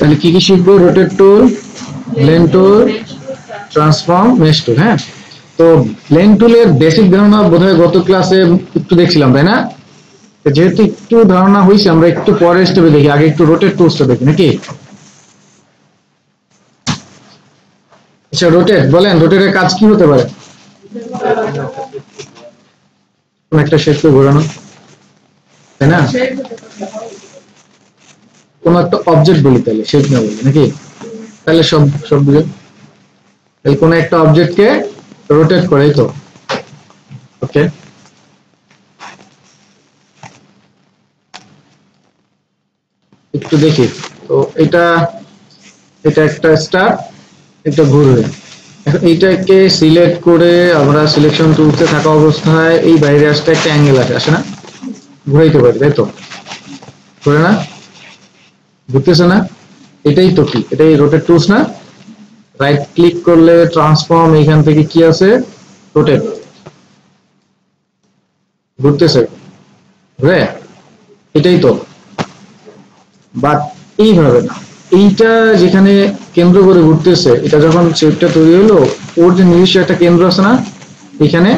তাহলে কি কি শিখবো? রোটেট টুল, ব্লেন্ড টুল, ট্রান্সফর্ম, মেশ টুল। হ্যাঁ, তো ব্লেন্ড টুলের বেসিক ধারণা বোধহয় গত ক্লাসে একটু দেখছিলাম, তাই না? যেহেতু একটু ধারণা হয়েছে, আমরা একটু পরে স্টেপে দেখি, আগে একটু রোটেট টুলসটা দেখি নাকি? আচ্ছা, রোটেট বলেন, রোটেটের কাজ কি হতে পারে? কোন একটা শেপকে ঘোরানো, তাই না? কোন একটা অবজেক্ট বলি, তাহলে শেপ না বলি নাকি? তাহলে সব সব বুঝে, তাহলে কোন একটা অবজেক্টকে রোটেট করে, তো ওকে। একটু দেখি তো, এটা এটা একটা স্টার, এটা ঘুরবে। এখন এইটাকে সিলেক্ট করে আমরা সিলেকশন টুলসে থাকা অবস্থায় এই বাইরে আসতে একটা অ্যাঙ্গেল আসে না? ঘুরাইতে পারি, তাই তো? ঘুরে না? ঘুরতেছে না? এটাই তো কি, এটাই রোটেট টুলস না? রাইট ক্লিক করলে ট্রান্সফর্ম, এইখান থেকে কি আছে? রোটেট। ঘুরতেছে, ঘুরে, এটাই তো। বাট এইভাবে না, এইটা যেখানে কেন্দ্র করে ঘুরতেছে, এটা যখন শেপটা তৈরি হলো, ওর যে নিজস্ব একটা কেন্দ্র আছে না এখানে,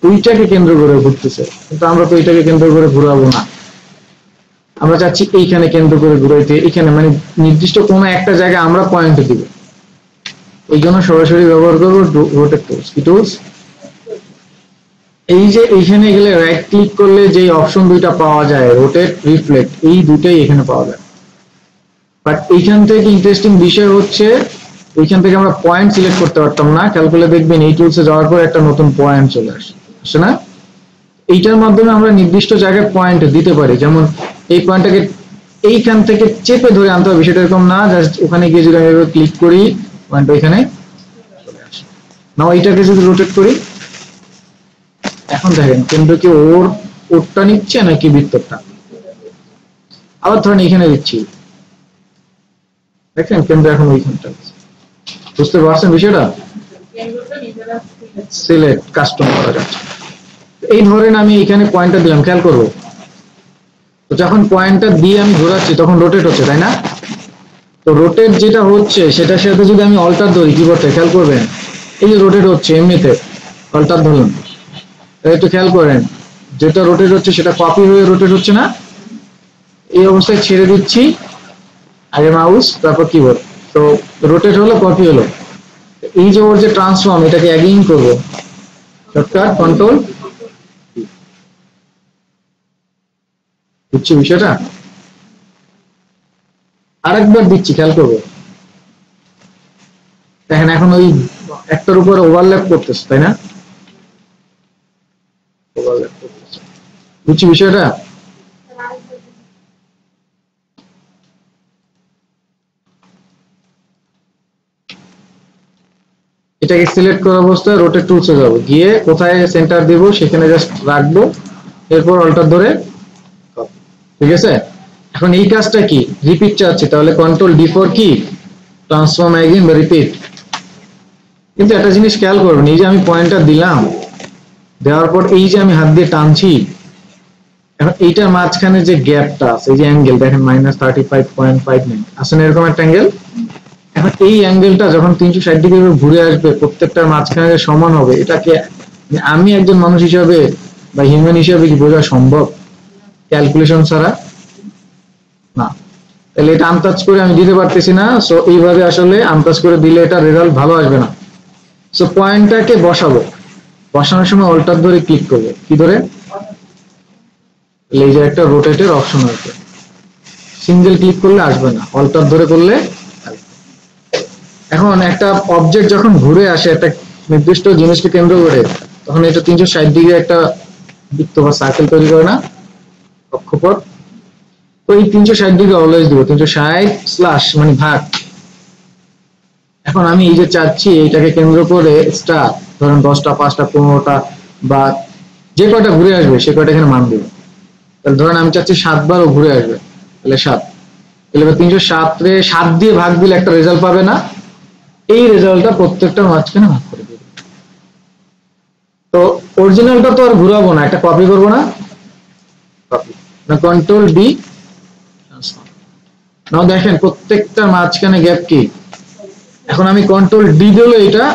ওইটাকে কেন্দ্র করে ঘুরতেছে। কিন্তু আমরা তো এইটাকে কেন্দ্র করে ঘুরাবো না, আমরা চাচ্ছি এইখানে কেন্দ্র করে ঘুরাইতে, এখানে মানে নির্দিষ্ট কোনো একটা জায়গায় আমরা পয়েন্ট দিব। এই জন্য সরাসরি ব্যবহার করবো রোটেট টুলস। কি টুলস? এই যে এইখানে গেলে রাইট ক্লিক করলে যে অপশন দুইটা পাওয়া যায়, রোটেট, রিফ্লেক্ট, এই দুটাই এখানে পাওয়া যায়। বাট এইখান থেকে ইন্টারেস্টিং বিষয় হচ্ছে, ওইখান থেকে আমরা পয়েন্ট সিলেক্ট করতে পারতাম না। খেয়াল করলে দেখবেন এই টুলসে যাওয়ার পর একটা নতুন পয়েন্ট চলে আসে না? এইটার মাধ্যমে আমরা নির্দিষ্ট জায়গায় পয়েন্ট দিতে পারি। যেমন এই পয়েন্টটাকে এইখান থেকে চেপে ধরে আনতে হবে, সেটা এরকম না, জাস্ট ওখানে গিয়ে যদি আমি এভাবে ক্লিক করি, পয়েন্ট ওইখানে চলে আসে। না, এইটাকে যদি রোটেট করি, এখন দেখেন কেন্দ্র কি ওরটা নিচ্ছে নাকি বৃত্তটা? আবার ধরেন এখানে দিচ্ছি, দেখেন কেন্দ্র এখন ওইখানটা। বুঝতে পারছেন বিষয়টা? সিলেক্ট, কাস্টম করা যাচ্ছে। এই ধরেন আমি এখানে পয়েন্টটা দিলাম, খেয়াল করবো তো যখন পয়েন্টটা দিয়ে আমি ঘোরাচ্ছি তখন রোটেট হচ্ছে, তাই না? তো রোটেট যেটা হচ্ছে সেটার সাথে যদি আমি অল্টার ধরি, কি করতে খেয়াল করবেন, এই যে রোটেট হচ্ছে এমনিতে, অল্টার ধরুন, একটু খেয়াল করেন, যেটা রোটেট হচ্ছে সেটা কপি হয়ে রোটেট হচ্ছে না? এই অবস্থায় ছেড়ে দিচ্ছি, আগে মাউস তারপর কিবোর্ড, তো রোটেট হলো, কপি হলো। এই যে ওর যে ট্রান্সফর্ম, এটাকে অ্যাগেইন করবো, শর্টকাট কন্ট্রোল, বুঝছি বিষয়টা? আরেকবার দিচ্ছি, খেয়াল করবো, দেখেন এখন ওই একটার উপর ওভারল্যাপ করতেছে, তাই না? ওভারল্যাপ করতেছে, বুঝছি বিষয়টা? এটাকে সিলেক্ট করা অবস্থায় রোটেট টুলসে যাবো, গিয়ে কোথায় সেন্টার দিব সেখানে জাস্ট রাখবো, এরপর অল্টার ধরে, ঠিক আছে? এখন এই কাজটা কি রিপিট চাচ্ছি, তাহলে কন্ট্রোল ডি ফর কি ট্রান্সফর্ম অ্যাগেইন বা রিপিট। কিন্তু একটা জিনিস খেয়াল করবেন, এই যে আমি পয়েন্টটা দিলাম, দেওয়ার পর এই যে আমি হাত দিয়ে টানছি, এখন এইটার মাঝখানে যে গ্যাপটা আছে, এই যে অ্যাঙ্গেল দেখেন -35.59 আছে না, এরকম একটা অ্যাঙ্গেল। এখন এই অ্যাঙ্গেলটা যখন 360 ডিগ্রি ঘুরে আসবে, প্রত্যেকটার মাঝখানে যে সমান হবে, এটাকে আমি একজন মানুষ হিসাবে বা হিউম্যান হিসাবে কি বোঝা সম্ভব ক্যালকুলেশন ছাড়া? না। তাহলে এটা আনটাচ করে আমি দিতে পারতেছি না, সো এইভাবে আসলে আনটাচ করে দিলে এটা রেজাল্ট ভালো আসবে না। সো পয়েন্টটাকে বসাবো, বসানোর সময় অল্টার ধরে ক্লিক করবো, কি ধরে, এই যে একটা রোটেটের অপশন আছে, সিঙ্গেল ক্লিক করলে আসবে না, অল্টার ধরে করলে। এখন একটা অবজেক্ট যখন ঘুরে আসে একটা নির্দিষ্ট জিনিসকে কেন্দ্র করে, তখন এটা 360 ডিগ্রি একটা বৃত্ত বা সার্কেল তৈরি করে না, কক্ষপথ। তো এই 360 ডিগ্রি অলওয়েজ দিব, 360 স্ল্যাশ মানে ভাগ। এখন আমি এই যে চাচ্ছি এইটাকে কেন্দ্র করে স্টার, ধরেন 10টা, 5টা, 15টা বা যে কয়টা ঘুরে আসবে সে কয়টা এখানে মান দিব। তাহলে ধরেন আমি চাচ্ছি 7 বারও ঘুরে আসবে, তাহলে 7, তাহলে 307 রে 7 দিয়ে ভাগ দিলে একটা রেজাল্ট পাবে না, এই রেজাল্টটা প্রত্যেকটা মাঝখানে ভাগ করে দেবে। তো অরিজিনালটা তো আর ঘুরাবো না, একটা কপি করবো না, কপি না, কন্ট্রোল ডি ট্রান্সফর্ম, নাও দেখেন প্রত্যেকটা মাঝখানে গ্যাপ কি। এখন আমি কন্ট্রোল ডি দিলে এটা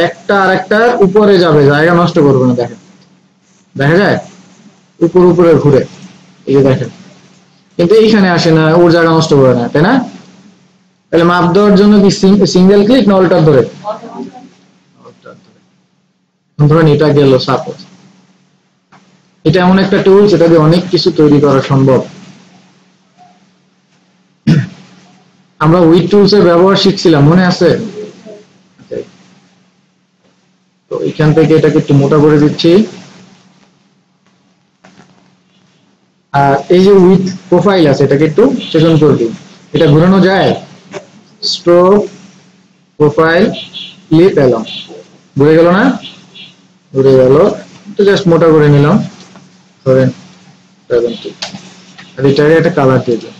একটা আরেকটার উপরে যাবে, জায়গা নষ্ট করবে না। দেখেন দেখা যায় উপর উপরে ঘুরে, এই যে দেখেন, কিন্তু এইখানে আসে না, ওর জায়গা নষ্ট করে না, তাই না? তাহলে মাপ দেওয়ার জন্য কি সিঙ্গেল ক্লিক না অল্টার ধরে? ধরেন এটা গেল সাপোজ, এটা এমন একটা টুল যেটা দিয়ে অনেক কিছু তৈরি করা সম্ভব। আমরা উইড টুলস এর ব্যবহার শিখছিলাম, মনে আছে? তো এখান থেকে এটাকে একটু মোটা করে দিচ্ছি। আর এই যে উইথ প্রোফাইল আছে, এটাকে একটু সেশন করে দিই। এটা ঘোরানো যায়, স্ট্রোক প্রোফাইল ক্লিপ এলং, ঘুরে গেল না? ঘুরে গেল। তো জাস্ট মোটা করে নিলাম, ধরেন 70, আর এটাকে একটা কালার দিয়ে দিই,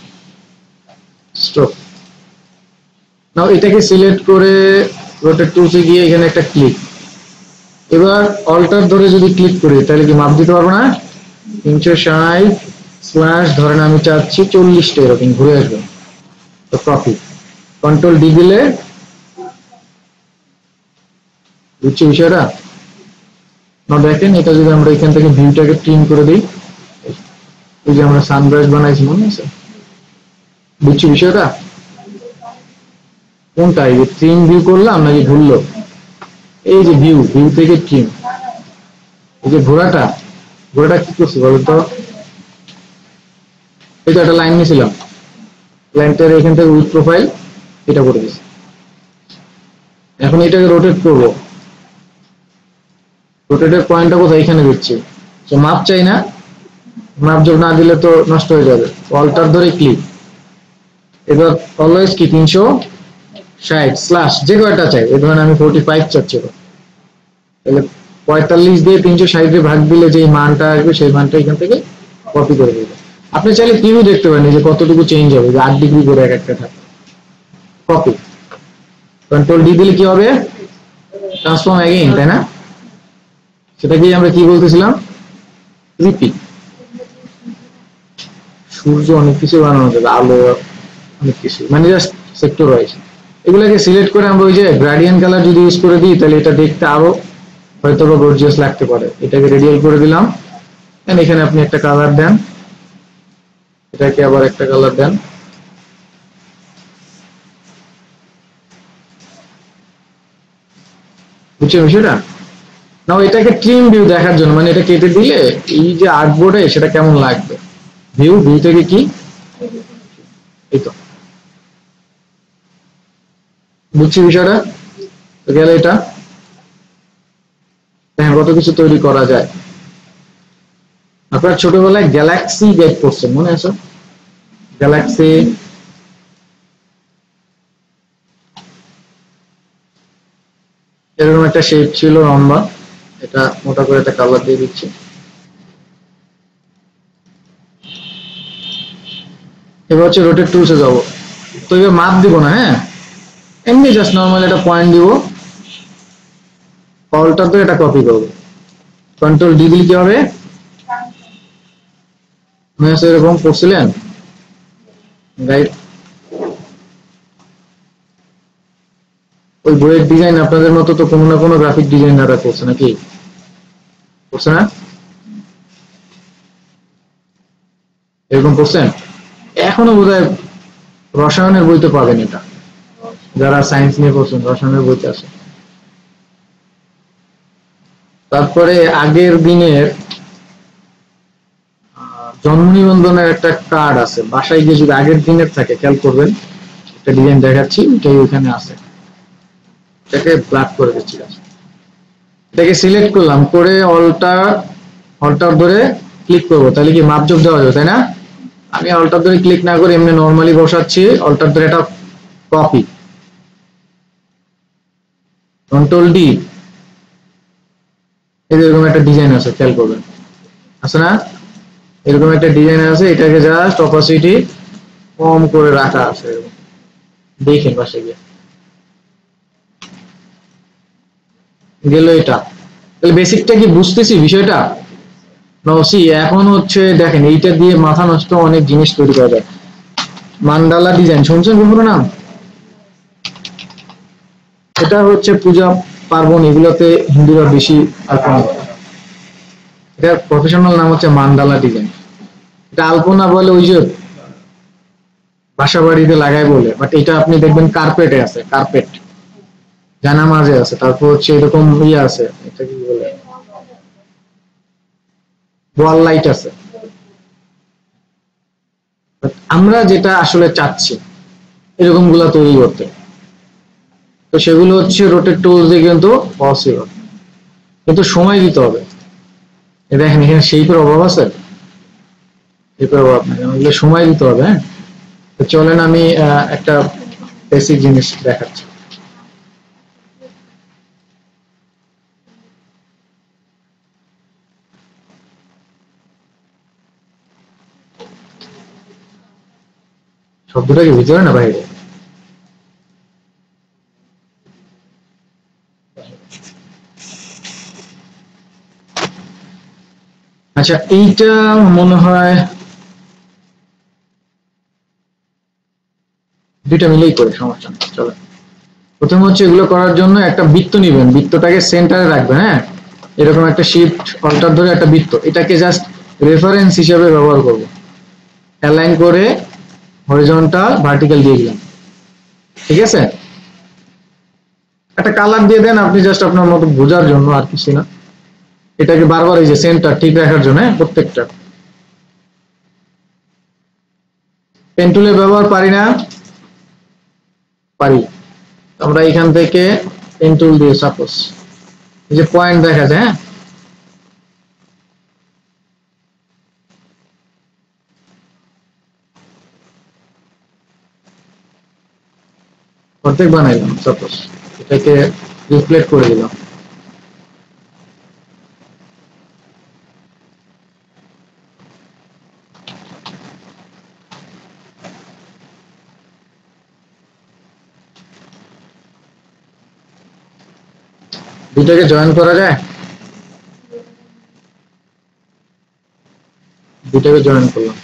স্ট্রোক। নাও এটাকে সিলেক্ট করে রোটেট টুলসে গিয়ে এখানে একটা ক্লিক। এবার অল্টার ধরে যদি ক্লিক করি তাহলে কি মাপ দিতে পারবো না? 360 স্ল্যাশ, ধরেন আমি চাচ্ছি 40টা, এরকম ঘুরে আসবে। তো কপি, কন্ট্রোল ডি দিলে, বুঝছি বিষয়টা? না দেখেন, এটা যদি আমরা এখান থেকে ভিউটাকে ট্রিম করে দিই, এই যে আমরা সানরাইজ বানাইছি, মনে আছে? বুঝছি বিষয়টা? কোনটা, এই যে ট্রিম ভিউ করলাম নাকি ভুললো? এই যে ভিউ, ভিউ থেকে ট্রিম, এই যে ঘোড়াটা, ঘোড়াটা কি করছি বলতো? এই তো একটা লাইন নিয়েছিলাম, লাইনটার এখান থেকে উইথ প্রোফাইল এটা করে দিচ্ছি। এখন এটাকে রোটেট করবো, রোটেটের পয়েন্টটা কোথায়? এখানে দিচ্ছি। তো মাপ চাই না, মাপ যোগ না দিলে তো নষ্ট হয়ে যাবে। অল্টার ধরে ক্লিক, এবার অলওয়েজ কি 360 স্ল্যাশ, যে কয়টা চাই, এই ধরেন আমি 45 চাচ্ছি, তাহলে 45 দিয়ে 360 এ ভাগ দিলে যে মানটা আসবে সেই মানটা এখান থেকে কপি করে দিবে। আপনি চাইলে কিউ দেখতে পারেন যে কতটুকু চেঞ্জ হবে, যে 8 ডিগ্রি করে এক একটা থাকে। কপি, কন্ট্রোল ডি দিলে কি হবে? ট্রান্সফর্ম অ্যাগেইন, তাই না? সেটাকে আমরা কি বলতেছিলাম? রিপিট। সূর্য অনেক কিছু বানানো যাবে, আলো, অনেক কিছু, মানে জাস্ট সেক্টর ওয়াইজ। এগুলোকে সিলেক্ট করে আমরা ওই যে গ্রেডিয়েন্ট কালার যদি ইউজ করে দিই তাহলে এটা দেখতে আরো হয়তো বা গর্জিয়াস লাগতে পারে। এটাকে রেডিয়াল করে দিলাম, এখানে আপনি একটা কালার দেন, এটাকে আবার একটা কালার দেন। বুঝছেন বিষয়টা? নাও এটাকে ট্রিম ভিউ দেখার জন্য, মানে এটা কেটে দিলে এই যে আর্টবোর্ডে সেটা কেমন লাগবে, ভিউ, ভিউ থেকে কি, এই তো। বুঝছি বিষয়টা? তো গেলে এটা দেখেন কত কিছু তৈরি করা যায়। আপনার ছোটবেলায় গ্যালাক্সি গেট করছেন, মনে আছে? গ্যালাক্সি, এরকম একটা শেপ ছিল লম্বা, এটা মোটা করে একটা কালার দিয়ে দিচ্ছি। এবার হচ্ছে রোটেট টুলসে যাবো। তো এবার মাপ দিব না, হ্যাঁ, এমনি জাস্ট নর্মাল একটা পয়েন্ট দিব, অল্টার তো এটা কপি করবো, কন্ট্রোল ডি দিলে কি হবে? এরকম করছিলেন রাইট? ওই বইয়ের ডিজাইন আপনাদের মতো তো কোনো না কোনো গ্রাফিক ডিজাইনাররা করছে, নাকি করছে না? এরকম করছেন? এখনো বোধহয় রসায়নের বইতে পাবেন এটা, যারা সায়েন্স নিয়ে পড়ছেন রসায়নের বইতে আছে। তারপরে আগের দিনের জন্ম নিবন্ধনের একটা কার্ড আছে, বাসায় গিয়ে যদি আগের দিনের থাকে খেয়াল করবেন, একটা ডিজাইন দেখাচ্ছি, এটাই ওখানে আছে। এটাকে ব্ল্যাক করে দিচ্ছি, এটাকে সিলেক্ট করলাম, করে অল্টার ধরে ক্লিক করবো, তাহলে কি মাপ যোগ দেওয়া যাবে, তাই না? আমি অল্টার ধরে ক্লিক না করে এমনি নর্মালি বসাচ্ছি, অল্টার ধরে এটা কপি, কন্ট্রোল ডি, এরকম একটা ডিজাইন আছে, খেয়াল করবেন, আছে না? এরকম একটা ডিজাইন আছে, এটাকে জাস্ট অপাসিটি কম করে রাখা আছে, দেখেন পাশে গিয়ে গেল এটা। তাহলে বেসিকটা কি বুঝতেছি বিষয়টা? নসি এখন হচ্ছে দেখেন এইটা দিয়ে মাথা নষ্ট অনেক জিনিস তৈরি করা যায়। মান্ডালা ডিজাইন শুনছেন কখনো নাম? এটা হচ্ছে পূজা পার্বণ এগুলোতে হিন্দুরা বেশি আলপনা করে। এটা প্রফেশনাল নাম হচ্ছে মান্ডালা ডিজাইন। এটা আলপনা বলে ওই যে বাসা বাড়িতে লাগায় বলে, বাট এটা আপনি দেখবেন কার্পেটে আছে, কার্পেট জানামাজে আছে, তারপর হচ্ছে এরকম ইয়ে আছে, এটা কি বলে, ওয়াল লাইট আছে। But আমরা যেটা আসলে চাচ্ছি এরকম গুলা তৈরি করতে, তো সেগুলো হচ্ছে রোটেট টুলস দিয়ে কিন্তু পসিবল, কিন্তু সময় দিতে হবে। দেখেন এখানে শেপের অভাব আছে, শেপের অভাব নাই, এগুলো সময় দিতে হবে। হ্যাঁ, তো চলেন আমি একটা বেসিক জিনিস দেখাচ্ছি। শব্দটা কি ভিতরে না বাইরে? আচ্ছা, এইটা মনে হয় দুইটা মিলেই করে, সমস্যা নেই, চলো। প্রথমে হচ্ছে এগুলো করার জন্য একটা বৃত্ত নিবেন, বৃত্তটাকে সেন্টারে রাখবেন। হ্যাঁ, এরকম একটা শিফট অল্টার ধরে একটা বৃত্ত, এটাকে জাস্ট রেফারেন্স হিসেবে ব্যবহার করব। অ্যালাইন করে হরিজন্টাল ভার্টিক্যাল দিয়ে দিলাম, ঠিক আছে। একটা কালার দিয়ে দেন আপনি, জাস্ট আপনার মতো বোঝার জন্য, আর কিছু না। এটাকে বারবার এই যে সেন্টার ঠিক রাখার জন্য, হ্যাঁ, প্রত্যেকটা। পেন টুলের ব্যবহার পারি না? পারি। আমরা এখান থেকে পেন টুল দিয়ে সাপোজ এই যে পয়েন্ট দেখা যায়, হ্যাঁ, অর্ধেক বানাইলাম সাপোজ, এটাকে রিফ্লেক্ট করে দিলাম। দুটাকে জয়েন করা যায়, দুটাকে জয়েন করলাম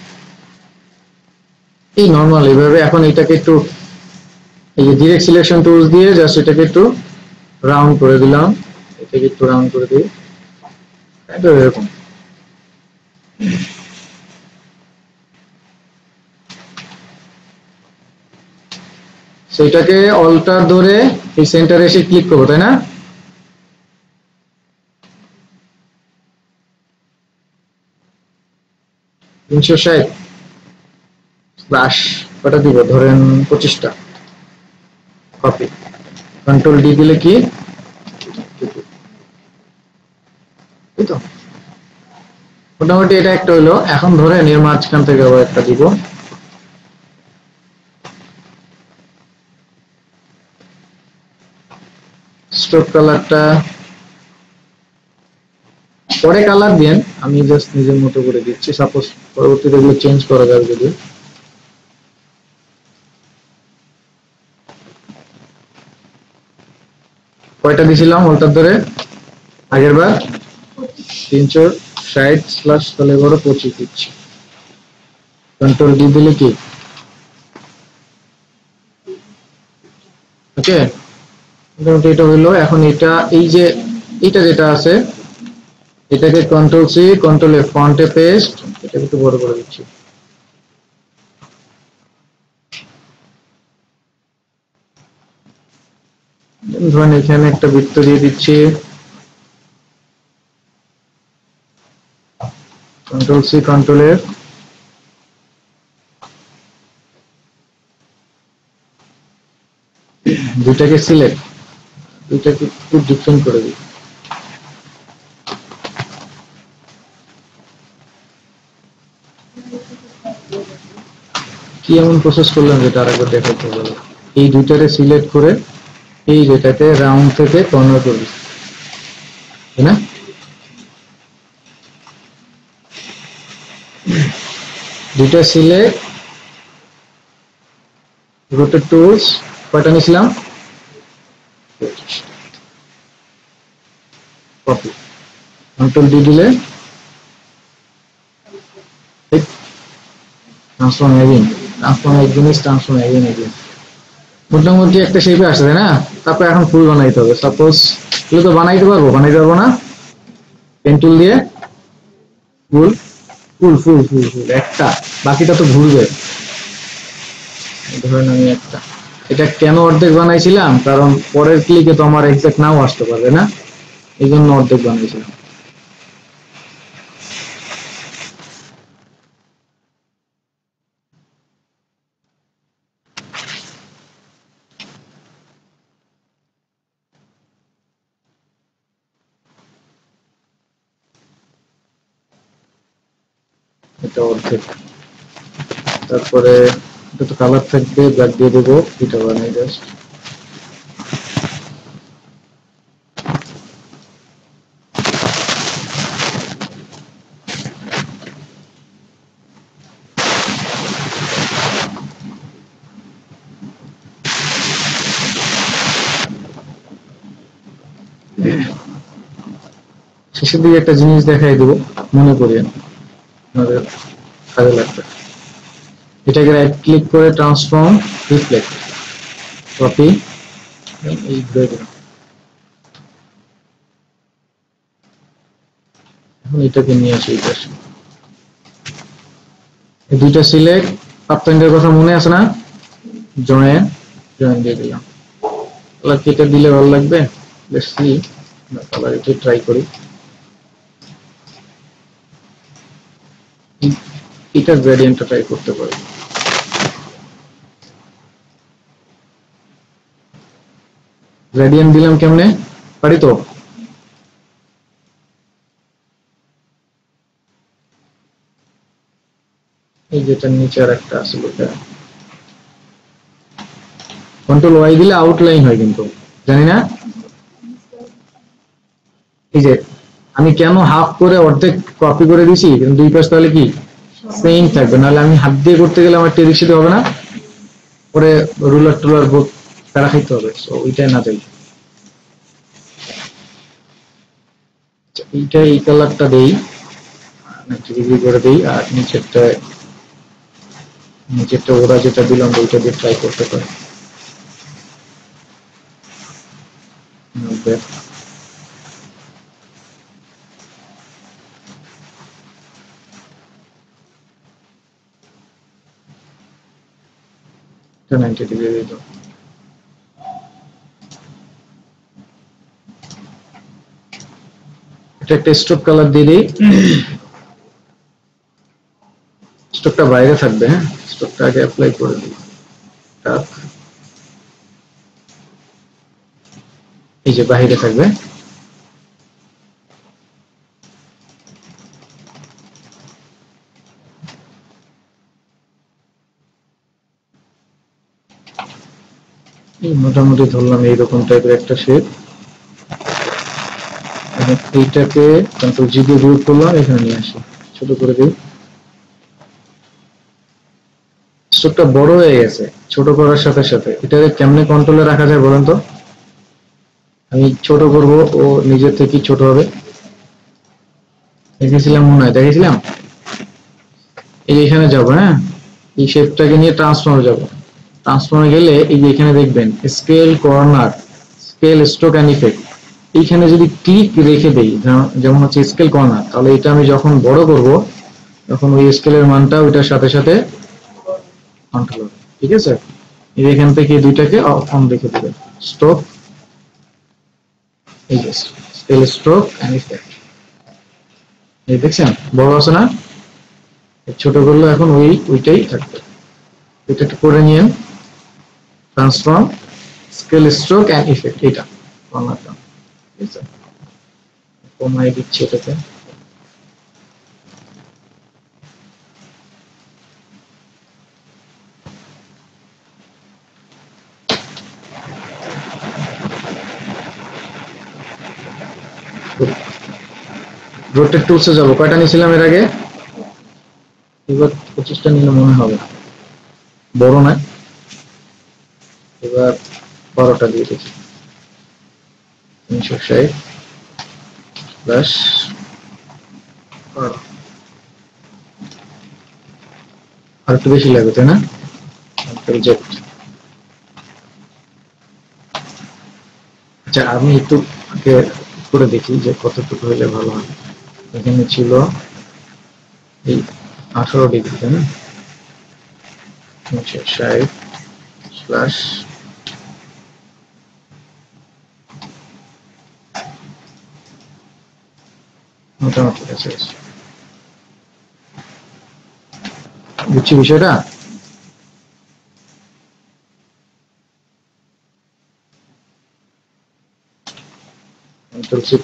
এই নর্মাল এইভাবে। এখন এটাকে একটু এই যে ডিরেক্ট সিলেকশন টুলস দিয়ে জাস্ট এটাকে একটু রাউন্ড করে দিলাম, এটাকে একটু রাউন্ড করে দিই, এরকম। সেটাকে অল্টার ধরে এই সেন্টারে এসে ক্লিক করবো, তাই না? তিনশো ষাট স্ল্যাশ কটা দিব, ধরেন 25টা। কপি, কন্ট্রোল ডি দিলে কি, এই তো মোটামুটি এটা একটা হইলো। এখন ধরেন এর মাঝখান থেকে আবার একটা দিব, স্ট্রোক কালারটা পরে কালার দেন, আমি জাস্ট নিজের মতো করে দিচ্ছি। সাপোজ পরবর্তীতে এগুলো চেঞ্জ করা যাবে যদি। কয়টা দিছিলাম অল্টার ধরে আগের বার? 360 স্ল্যাশ, তাহলে বড় 25 দিচ্ছি। কন্ট্রোল ডি দিলে কি, ওকে, মোটামুটি এটা হইলো। এখন এটা এই যে এটা যেটা আছে এটাকে কন্ট্রোল সি কন্ট্রোল এফ ফন্টে পেস্ট, এটাকে একটু বড় করে দিচ্ছি। ধরেন এখানে একটা বৃত্ত দিয়ে দিচ্ছি, কন্ট্রোল সি কন্ট্রোল এফ, দুইটাকে সিলেক্ট, দুইটাকে একটু ডিফারেন্ট করে দিই। কি এমন প্রসেস করলাম যেটা আরেকবার দেখাতে হবে? এই দুইটারে সিলেক্ট করে এই যেটাতে রাউন্ড থেকে কর্নার করবি, তাই না? দুইটা সিলেক্ট, রোটেট টুলস, কয়টা নিয়েছিলাম? কপি, কন্ট্রোল ডি দিলে ট্রান্সফর্ম হেভিং, ট্রান্সফর্ম এক জিনিস, ট্রান্সফর্ম এক জিনিস, মোটামুটি একটা শেপে আসছে তাই না? তারপর এখন ফুল বানাইতে হবে। সাপোজ এগুলো তো বানাইতে পারবো না পেন টুল দিয়ে? ফুল ফুল ফুল ফুল ফুল একটা, বাকিটা তো ঘুরবে। ধরেন আমি একটা, এটা কেন অর্ধেক বানাইছিলাম, কারণ পরের ক্লিকে তো আমার এক্সাক্ট নাও আসতে পারবে না, এই জন্য অর্ধেক বানাইছিলাম। এটা অর্ধেক, তারপরে এটা তো কালার থাকবে, ব্ল্যাক দিয়ে দেবো, এটা বানাই জাস্ট। শেষের দিকে একটা জিনিস দেখাই দেবো, মনে করিয়েন, আপনাদের কাজে লাগবে। এটাকে রাইট ক্লিক করে ট্রান্সফর্ম রিফ্লেক্ট, কপি, এই ঘুরে দিলাম। এখন এটাকে নিয়ে আসি এই পাশে, এই দুইটা সিলেক্ট, পাথপয়েন্টের কথা মনে আছে না? জয়েন, জয়েন দিয়ে দিলাম। কালার কেটে দিলে ভালো লাগবে, লেটস সি, কালার এটা ট্রাই করি। এটা গ্রেডিয়েন্টটা ট্রাই করতে পারি। গ্রেডিয়েন্ট দিলাম কেমনে, পারি তো? এই যেটা নিচে আর একটা আছে, ওটা কন্ট্রোল ওয়াই দিলে আউটলাইন হয়, কিন্তু জানি না। এই যে আমি কেন হাফ করে অর্ধেক কপি করে দিছি, কিন্তু দুই পাশ তাহলে কি সেম থাকবে, নাহলে আমি হাত দিয়ে করতে গেলে আমার টেরিক্সিতে হবে না, পরে রুলার টুলার বোর্ড প্যারা খাইতে হবে, সো ওইটাই না যাই। এইটা এই কালারটা দেই, 90 ডিগ্রি করে দেই, আর নিচেরটা ওরা যেটা দিলাম ওইটা দিয়ে ট্রাই করতে পারি। এটা 90 ডিগ্রি দিই তো। এটা একটা স্ট্রোক কালার দিয়ে দিই, স্ট্রোকটা বাইরে থাকবে, হ্যাঁ স্ট্রোকটা আগে অ্যাপ্লাই করে দিই। এই যে বাইরে থাকবে, মোটামুটি ধরলাম এইরকম টাইপের একটা শেপ। এইটাকে কন্ট্রোল জি দিয়ে গ্রুপ করলাম, এখানে নিয়ে আসি, ছোট করে দিই। স্ট্রোকটা বড় হয়ে গেছে, ছোট করার সাথে সাথে এটাকে কেমনে কন্ট্রোলে রাখা যায় বলেন তো? আমি ছোট করব, ও নিজের থেকেই ছোট হবে। দেখেছিলাম মনে হয়, দেখেছিলাম। এই এখানে যাবো, হ্যাঁ এই শেপটাকে নিয়ে ট্রান্সফর্মে যাব। ট্রান্সফর্মে গেলে এই যে এখানে দেখবেন scale, corner, scale, stroke and effect, এইখানে যদি ক্লিক রেখে দেই, যেমন হচ্ছে স্কেল কর্নার, তাহলে এটা আমি যখন বড় করব তখন ওই স্কেলের মানটা ওইটার সাথে সাথে কন্ট্রোল হবে, ঠিক আছে? এখান থেকে দুইটাকে অন রেখে দেবেন, স্ট্রোক, এই যে স্কেল, স্ট্রোক এন্ড ইফেক্ট, এই দেখছেন বড় আছে না? ছোট করলে এখন ওইটাই থাকবে। এটা করে নিয়েন, transform, scale, stroke and effect, এটা কর্নারটা, ঠিক আছে? কমাই দিচ্ছি এটাকে। রোটেট টুলসে যাবো, কয়টা নিয়েছিলাম এর আগে? এবার 25টা নিলে মনে হবে, বড় না, এবার 12টা দিয়ে দেখি, 360 প্লাস 12, আর একটু বেশি লাগবে তাই না? LZ। আচ্ছা আমি একটু করে দেখি যে কতটুকু হলে ভালো হয়। এখানে ছিল এই 18 ডিগ্রি, তাই না? 60 স্ল্যাশ মোটামুটি আছে, বুঝছি বিষয়টা।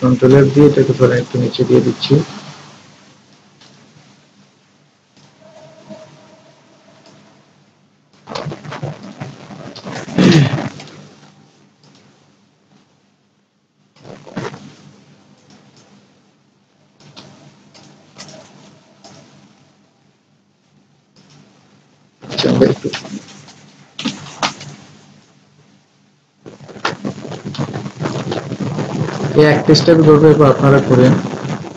কন্ট্রোল এফ দিয়ে এটাকে ধরে একটু নিচে দিয়ে দিচ্ছি। আমরা একটু এই একটা স্টেপ করবো, এরপর আপনারা করেন।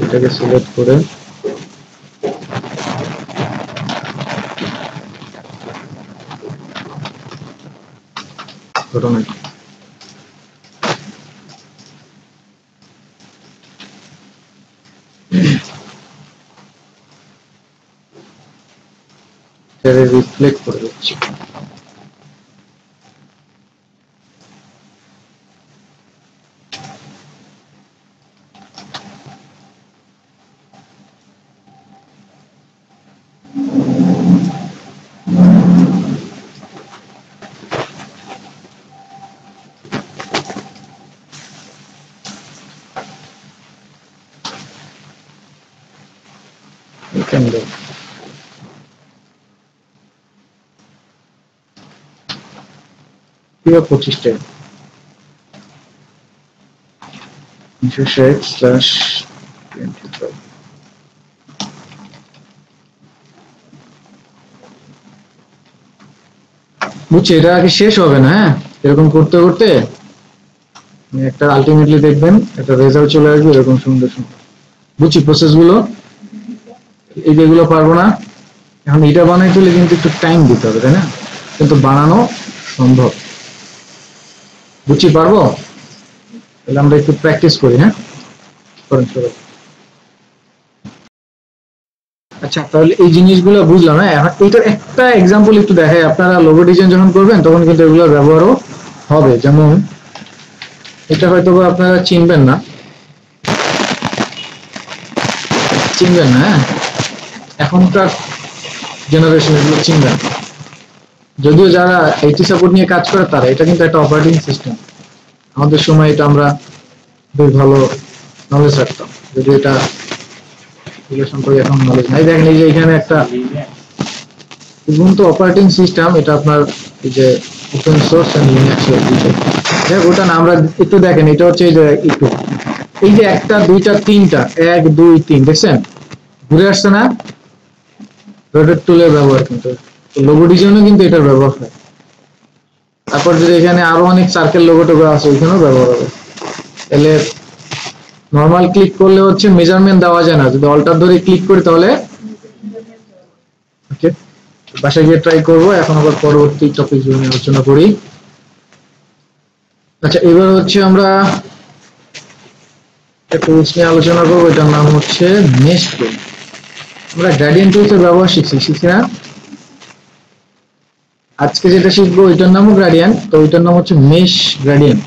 এটাকে সিলেক্ট করে ঘটনা রিফ্লেক্ট করে দিচ্ছি। এখানে 25 60/25। বুঝছি, এটা আগে শেষ হবে না। হ্যাঁ, এরকম করতে করতে একটা আলটিমেটলি দেখবেন একটা রেজাল্ট চলে আসবে এরকম সুন্দর সুন্দর। বুঝছি প্রসেস গুলো, এই যেগুলো পারবো না। এখন এটা বানাইতে হলে কিন্তু একটু টাইম দিতে হবে, তাই না? কিন্তু বানানো সম্ভব। বুঝছি পারবো, তাহলে আমরা একটু প্র্যাকটিস করি। হ্যাঁ, করেন সবাই। আচ্ছা, তাহলে এই জিনিসগুলো বুঝলাম। হ্যাঁ, এখন এইটার একটা এক্সাম্পল একটু দেখাই। আপনারা লোগো ডিজাইন যখন করবেন তখন কিন্তু এগুলোর ব্যবহারও হবে। যেমন এটা হয়তো আপনারা চিনবেন না। হ্যাঁ, এখনকার জেনারেশন এগুলো চিনবেন। যদিও যারা আইটি সাপোর্ট নিয়ে কাজ করে তারা, এটা কিন্তু একটা অপারেটিং সিস্টেম। আমাদের সময় এটা আমরা বেশ ভালো নলেজ রাখতাম, যদিও এটা এগুলো সম্পর্কে এখন নলেজ নাই। দেখেন এই যে এখানে একটা উবুন্টু অপারেটিং সিস্টেম, এটা আপনার এই যে ওপেন সোর্স এন্ড লিনাক্স এর বিষয়। দেখ ওটা না, আমরা একটু দেখেন, এটা হচ্ছে এই যে একটু এই যে একটা দুইটা তিনটা 1 2 3 দেখছেন ঘুরে আসছে না? রোটেট টুলের ব্যবহার কিন্তু লোগো ডিজাইনও কিন্তু এটার ব্যবহার হয়। তারপর যদি এখানে আরো অনেক সার্কেল লোগো টোগো আছে ওইখানেও ব্যবহার হবে। তাহলে নর্মাল ক্লিক করলে হচ্ছে মেজারমেন্ট দেওয়া যায় না, যদি অল্টার ধরে ক্লিক করি তাহলে ওকে। বাসায় গিয়ে ট্রাই করবো। এখন আবার পরবর্তী টপিক নিয়ে আলোচনা করি। আচ্ছা, এবার হচ্ছে আমরা টুলস নিয়ে আলোচনা করবো। এটার নাম হচ্ছে মেশ টুল। আমরা গ্রেডিয়েন্ট টুলস এর ব্যবহার শিখছি না? আজকে যেটা শিখবো ওইটার নামও গ্রেডিয়েন্ট, তো ওইটার নাম হচ্ছে মেশ গ্রেডিয়েন্ট।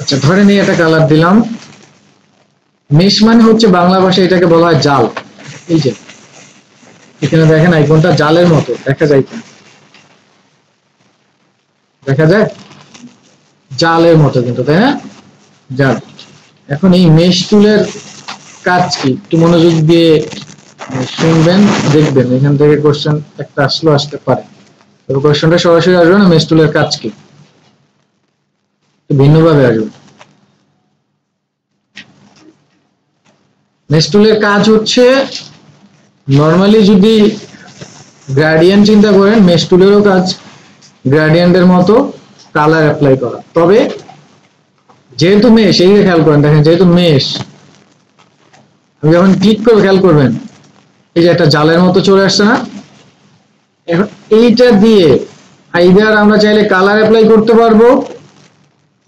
আচ্ছা, ধরে নিয়ে একটা কালার দিলাম। মেশ মানে হচ্ছে বাংলা ভাষায় এটাকে বলা হয় জাল। এই যে এখানে দেখেন আইকনটা জালের মতো দেখা যায়, দেখা যায় জালের মতো কিন্তু, তাই না? জাল। এখন এই মেশ টুলের কাজ কি একটু মনোযোগ দিয়ে শুনবেন, দেখবেন। এখান থেকে কোশ্চেন একটা আসতে পারে, তবে কোশ্চেনটা সরাসরি আসবে না। মেশ টুলের কাজ কি ভিন্নভাবে আসবে। মেশ টুলের কাজ হচ্ছে নরমালি যদি গ্রেডিয়েন্ট চিন্তা করেন, মেশ টুলেরও কাজ গ্রেডিয়েন্টের মতো কালার অ্যাপ্লাই করা। তবে যেহেতু মেশ, এই খেয়াল করেন, দেখেন যেহেতু মেশ, আমি যখন ক্লিক করে খেয়াল করবেন এই যে একটা জালের মতো চলে আসছে না? এখন এইটা দিয়ে আইদার আমরা চাইলে কালার অ্যাপ্লাই করতে পারবো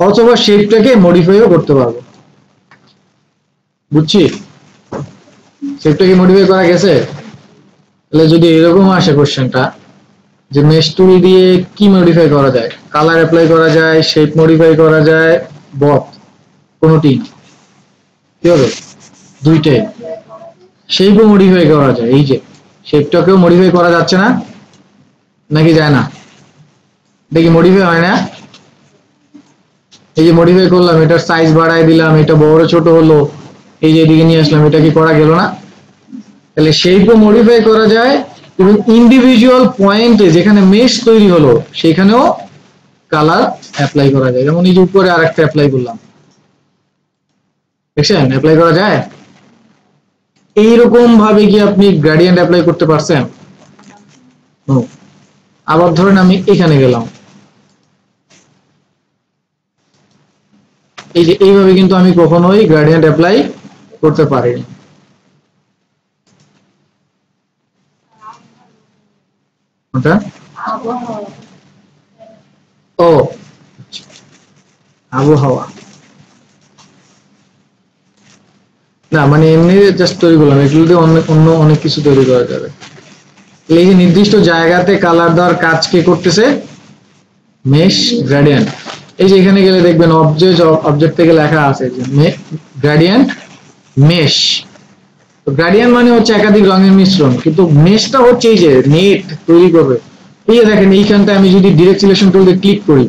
অথবা শেপটাকে মডিফাইও করতে পারবো। বুঝছি? শেপটাকে মডিফাই করা গেছে? তাহলে যদি এরকম আসে কোশ্চেনটা যে মেশ টুল দিয়ে কি মডিফাই করা যায়, কালার অ্যাপ্লাই করা যায়, শেপ মডিফাই করা যায়, বথ কোনটি কি হবে? দুইটাই। শেপও মডিফাই করা যায়, এই যে শেপটাকেও মডিফাই করা যাচ্ছে না নাকি যায় না? দেখি মডিফাই হয় না। এই যে মডিফাই করলাম, এটার সাইজ বাড়ায় দিলাম, এটা বড় ছোট হলো, এই যে এদিকে নিয়ে আসলাম, এটা কি করা গেল না? তাহলে শেপও মডিফাই করা যায় এবং ইন্ডিভিজুয়াল পয়েন্টে যেখানে মেশ তৈরি হলো সেখানেও কালার অ্যাপ্লাই করা যায়। যেমন এই যে উপরে আরেকটা অ্যাপ্লাই করলাম, দেখছেন অ্যাপ্লাই করা যায়। এইরকম ভাবে কি আপনি গ্রেডিয়েন্ট অ্যাপ্লাই করতে পারছেন? আবার ধরেন আমি এখানে গেলাম, এই যে এইভাবে কিন্তু আমি কখনোই গ্রেডিয়েন্ট অ্যাপ্লাই করতে পারিনি। ওটা ও আবহাওয়া না, মানে এমনি জাস্ট তৈরি করলাম, এগুলো দিয়ে অন্য অনেক কিছু তৈরি করা যাবে। এই যে নির্দিষ্ট জায়গাতে কালার দেওয়ার কাজ কে করতেছে? Mesh gradient. এই যে এখানে গেলে দেখবেন অবজেক্ট থেকে লেখা আছে যে গ্রেডিয়েন্ট মেশ। তো গ্রেডিয়েন্ট মানে হচ্ছে একাধিক রঙের মিশ্রণ, কিন্তু মেশটা হচ্ছে এই যে নেট তৈরি করবে। এই যে দেখেন এইখানটা আমি যদি ডিরেক্ট সিলেকশন টুল দিয়ে ক্লিক করি,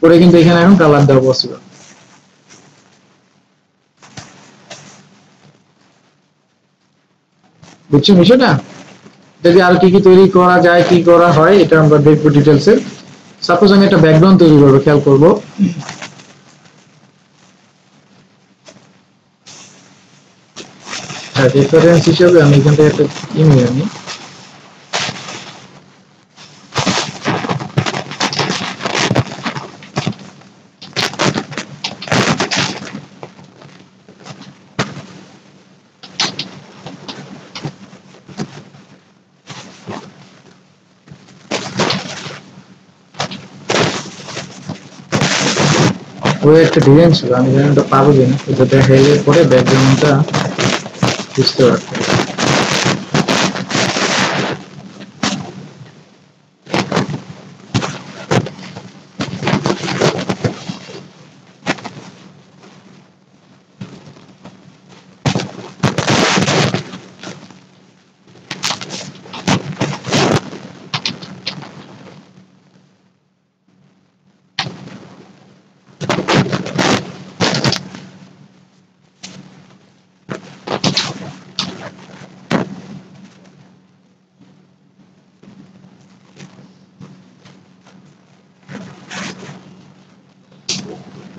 করে কিন্তু এখানে এখন কালার দেওয়া পসিবল। বুঝছেন বিষয়টা? যদি আর কি কি তৈরি করা যায়, কি করা হয়, এটা আমরা দেখবো ডিটেলসে। সাপোজ আমি একটা ব্যাকগ্রাউন্ড তৈরি করবো, খেয়াল করবো। হ্যাঁ, রেফারেন্স হিসেবে আমি এখান থেকে একটা ইমেজ আনি। ওই একটা ডিজাইন ছিল, আমি ডিজাইনটা পাবো কিনা এটা দেখাইলে পরে ব্যাকগ্রাউন্ডটা বুঝতে পারবো।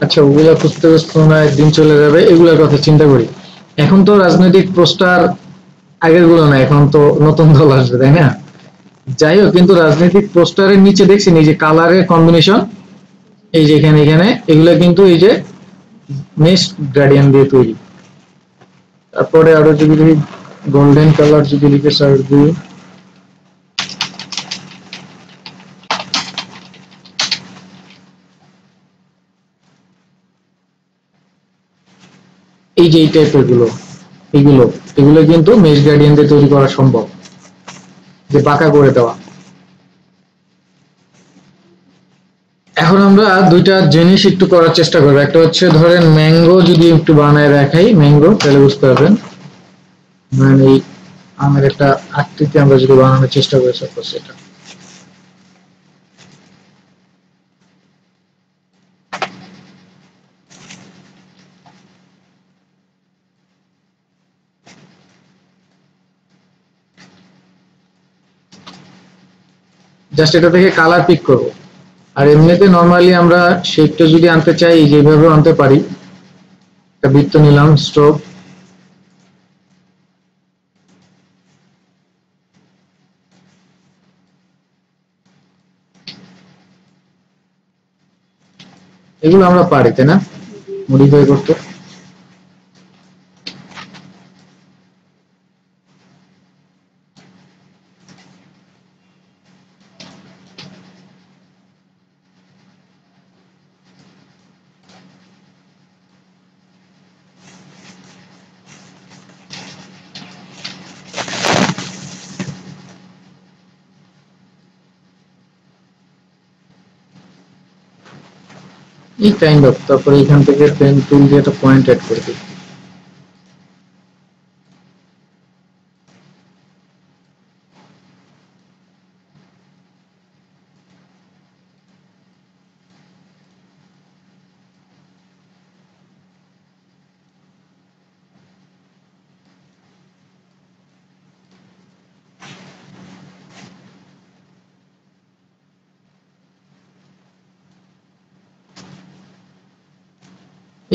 আচ্ছা, ওগুলা খুঁজতে খুঁজতে মনে হয় একদিন চলে যাবে, এগুলোর কথা চিন্তা করি। এখন তো রাজনৈতিক পোস্টার আগের গুলো না, এখন তো নতুন দল আসবে, তাই না? যাই হোক, কিন্তু রাজনৈতিক পোস্টারের নিচে দেখছেন এই যে কালারের কম্বিনেশন, এই যে এখানে এখানে এগুলা কিন্তু এই যে মেশ গ্রেডিয়েন্ট দিয়ে তৈরি। তারপরে আরো যদি দেখি গোল্ডেন কালার যদি লিখে সার্চ দিই, এই যে এই টাইপের গুলো, এগুলো এগুলো কিন্তু মেশ গ্রেডিয়েন্ট দিয়ে তৈরি করা সম্ভব, যে বাঁকা করে দেওয়া। এখন আমরা দুইটা জিনিস একটু করার চেষ্টা করবো। একটা হচ্ছে ধরেন ম্যাঙ্গো যদি একটু বানায় দেখাই, ম্যাঙ্গো, তাহলে বুঝতে পারবেন। মানে এই আমের একটা আকৃতি আমরা যদি বানানোর চেষ্টা করি, সাপোজ এটা জাস্ট এটা থেকে কালার পিক করব। আর এমনিতে নর্মালি আমরা শেপটা যদি আনতে চাই যেভাবে আনতে পারি, একটা বৃত্ত নিলাম, স্ট্রোক, এগুলো আমরা পারি, তাই না, মডিফাই করতে। এই কাইন্ড অফ। তারপরে এখান থেকে পেন টুল দিয়ে একটা পয়েন্ট অ্যাড করে দিই।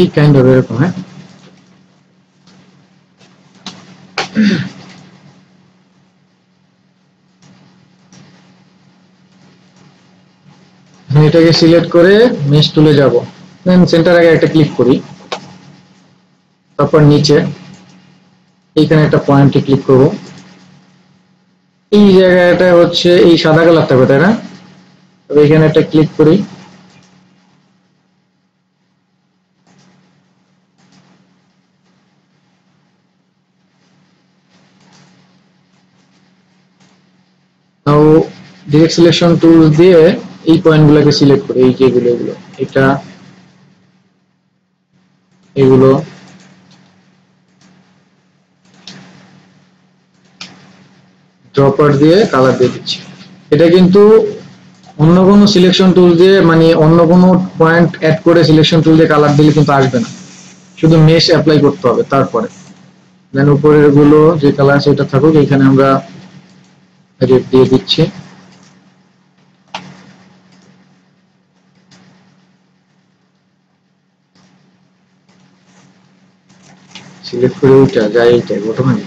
এই কাইন্ড অফ এরকম। হ্যাঁ, এটাকে সিলেক্ট করে মেশ টুলে যাব, দেন সেন্টার আগে একটা ক্লিক করি, তারপর নিচে এইখানে একটা পয়েন্টে ক্লিক করব। এই জায়গাটা হচ্ছে এই সাদা কালার থাকবে, তাই না? তবে এখানে একটা ক্লিক করি, তাও ডিরেক্ট সিলেকশন টুল দিয়ে এই পয়েন্টগুলোকে সিলেক্ট করি, এই যেগুলো এগুলো, এটা এগুলো ড্রপার দিয়ে কালার দিয়ে দিচ্ছি। এটা কিন্তু অন্য কোনো সিলেকশন টুল দিয়ে, মানে অন্য কোনো পয়েন্ট অ্যাড করে সিলেকশন টুল দিয়ে কালার দিলে কিন্তু আসবে না, শুধু মেশ অ্যাপ্লাই করতে হবে। তারপরে দেন উপরের গুলো যে কালার সেটা থাকুক, এখানে আমরা রেড দিয়ে দিচ্ছি। সিলেক্ট করে ওইটা যাই, এইটাই বর্তমানে।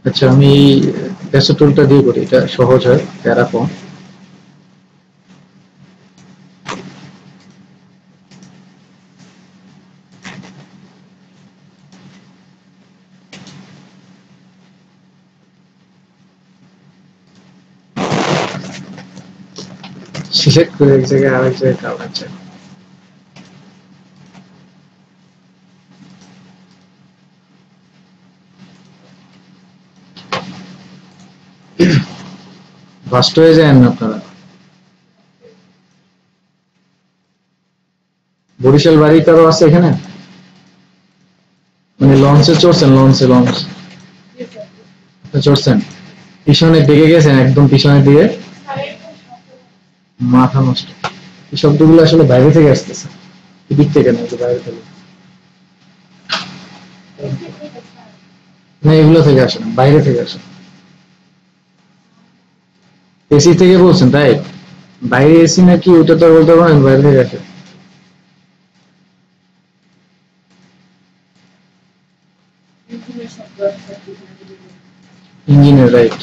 আচ্ছা, আমি এই গ্যাসো টুলটা দিয়ে করি, এটা সহজ হয়, প্যারা কম। সিলেক্ট করে এক জায়গায় আরেক জায়গায় কালার চাই। ফার্স্ট হয়ে যায় না আপনারা? বরিশাল বাড়ি কারো আছে এখানে? মানে লঞ্চে চড়ছেন? লঞ্চ চড়ছেন? পিছনে দিকে গেছেন, একদম পিছনের দিকে? মাথা নষ্ট। এই শব্দগুলো আসলে বাইরে থেকে আসতেছে, এদিক থেকে না, একটু বাইরে থেকে। না, এগুলো থেকে আসে না, বাইরে থেকে আসে। এসি থেকে বলছেন তাই? বাইরে এসি নাকি ওটা তো বলতে পারেন, বাইরে থেকে আসে। ইঞ্জিনের, রাইট।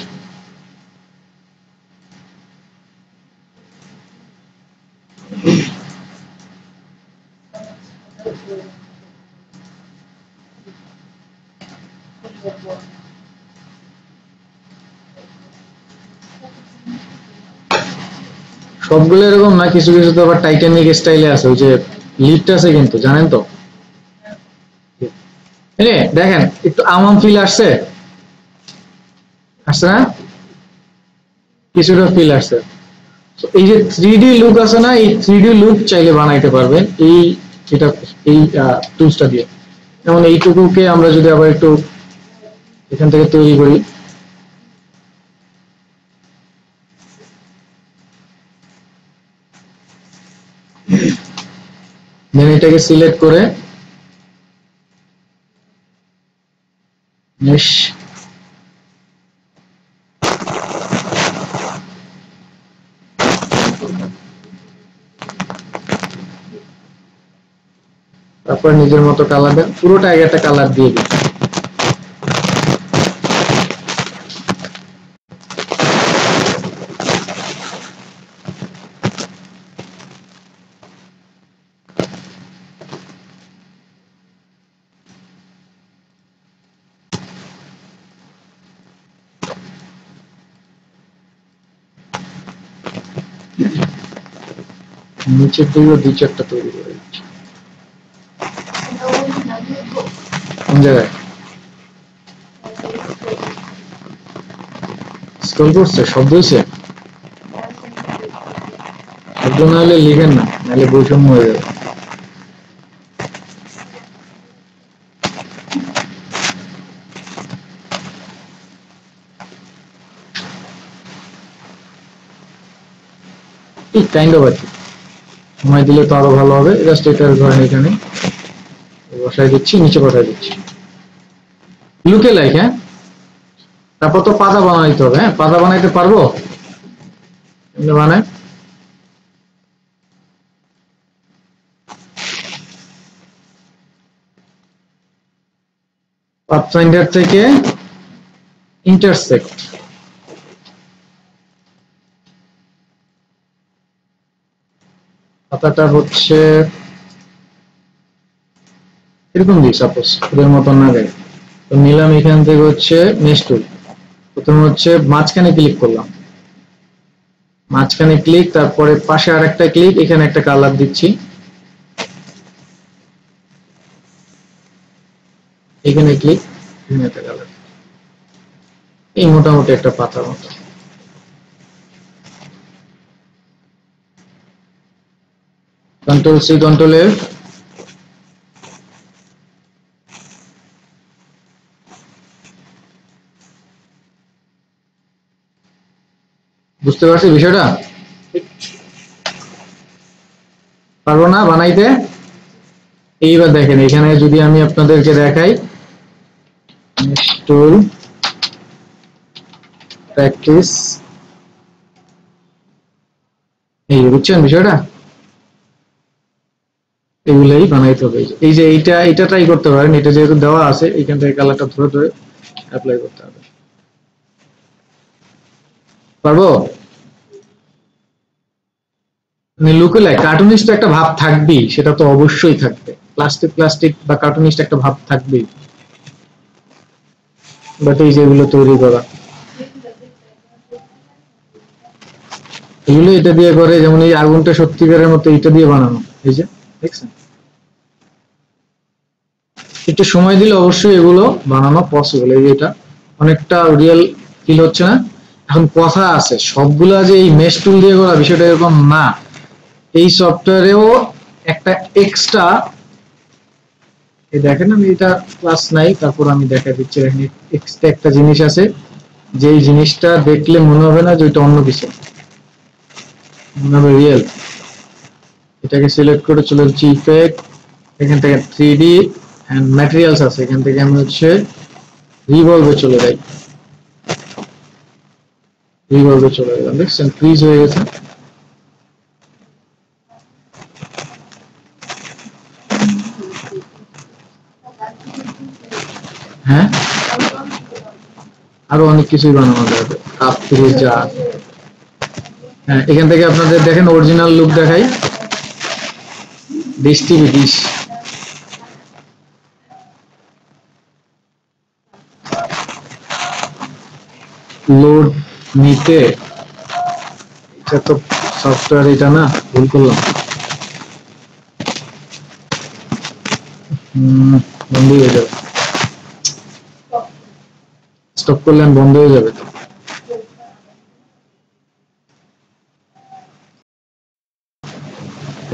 সবগুলো এরকম না, কিছু কিছু তো আবার টাইটানিক স্টাইলে আছে, ওই যে লিফট আছে কিন্তু, জানেন তো? দেখেন একটু আমাম ফিল আসছে, আসছে না? কিছুটা ফিল আসছে। এই যে 3D লুক আছে না, এই 3D লুক চাইলে বানাইতে পারবেন এই, এটা এই টুলসটা দিয়ে। যেমন এইটুকুকে আমরা যদি আবার একটু এখান থেকে তৈরি করি, দেন এটাকে সিলেক্ট করে মেশ, তারপর নিজের মতো কালার দেন, পুরোটা আগে একটা কালার দিয়ে দিন। নিচের দিকে দুই চারটা তৈরি করে দিচ্ছি। কোন জায়গায় স্ক্রল করছে? শব্দ হয়েছে? শব্দ না হলে লিখেন না, নাহলে বৈষম্য হয়ে যাবে। কাইন্ড অফ আর কি, সময় দিলে তো আরো ভালো হবে। জাস্ট এটার ধরেন এখানে বসাই দিচ্ছি, নিচে বসাই দিচ্ছি, লুকে লাইক। হ্যাঁ, তারপর তো পাতা বানাইতে হবে। হ্যাঁ, পাতা বানাইতে পারবো? এমনি বানায় পাথফাইন্ডার থেকে ইন্টারসেক্ট, পাতাটা হচ্ছে এরকম দিই, সাপোজ এর মতন না দেয় তো নিলাম। এখান থেকে হচ্ছে মেশ টুল, প্রথমে হচ্ছে মাঝখানে ক্লিক করলাম, মাঝখানে ক্লিক, তারপরে পাশে আরেকটা ক্লিক, এখানে একটা কালার দিচ্ছি, এখানে ক্লিক, এখানে একটা কালার, এই মোটামুটি একটা পাতার মতো। কন্ট্রোল সি কন্ট্রোল এফ, বুঝতে পারছি বিষয়টা? পারবো না বানাইতে? এইবার দেখেন এখানে যদি আমি আপনাদেরকে দেখাই, টুল প্র্যাকটিস, এই বুঝছেন বিষয়টা? এগুলাই বানাইতে হবে। এই যে এইটা ট্রাই করতে পারেন, এটা যেহেতু দেওয়া আছে এখান থেকে কালারটা ধরে ধরে অ্যাপ্লাই করতে হবে। পারবো? লুকুলাই কার্টুনিস্ট একটা ভাব থাকবেই, সেটা তো অবশ্যই থাকবে, প্লাস্টিক প্লাস্টিক বা কার্টুনিস্ট একটা ভাব থাকবেই। বাট এই যেগুলো তৈরি করা, এগুলো এটা দিয়ে করে, যেমন এই আগুনটা সত্যিকারের মতো এটা দিয়ে বানানো, এই যে দেখছেন? একটু সময় দিলে অবশ্যই এগুলো বানানো পসিবল। এই যে এটা অনেকটা রিয়েল ফিল হচ্ছে না? এখন কথা আছে, সবগুলা যে এই মেশ টুল দিয়ে করা বিষয়টা এরকম না। এই সফটওয়্যারেও একটা এক্সট্রা, এই দেখেন আমি এটা ক্লাস নাই, তারপর আমি দেখা দিচ্ছি, এখানে এক্সট্রা একটা জিনিস আছে, যেই জিনিসটা দেখলে মনে হবে না যে এটা অন্য কিছু, মনে হবে রিয়েল। এটাকে সিলেক্ট করে চলে যাচ্ছি ইফেক্ট, এখান থেকে 3D এন্ড ম্যাটেরিয়ালস আছে, এখান থেকে আমি হচ্ছে রিভলভে চলে যাই, রিভলভে চলে গেলাম, দেখছেন ফ্রিজ হয়ে গেছে। হ্যাঁ, আরো অনেক কিছুই বানানো যাবে, কাপ ফ্রিজ যা। হ্যাঁ, এখান থেকে আপনাদের দেখেন অরিজিনাল লুক দেখাই, ডিশ টিভি, ডিশ লোড নিতে, এটা তো সফটওয়্যার, এটা না, ভুল করলাম, বন্ধ হয়ে যাবে, স্টপ করলেন বন্ধ হয়ে যাবে।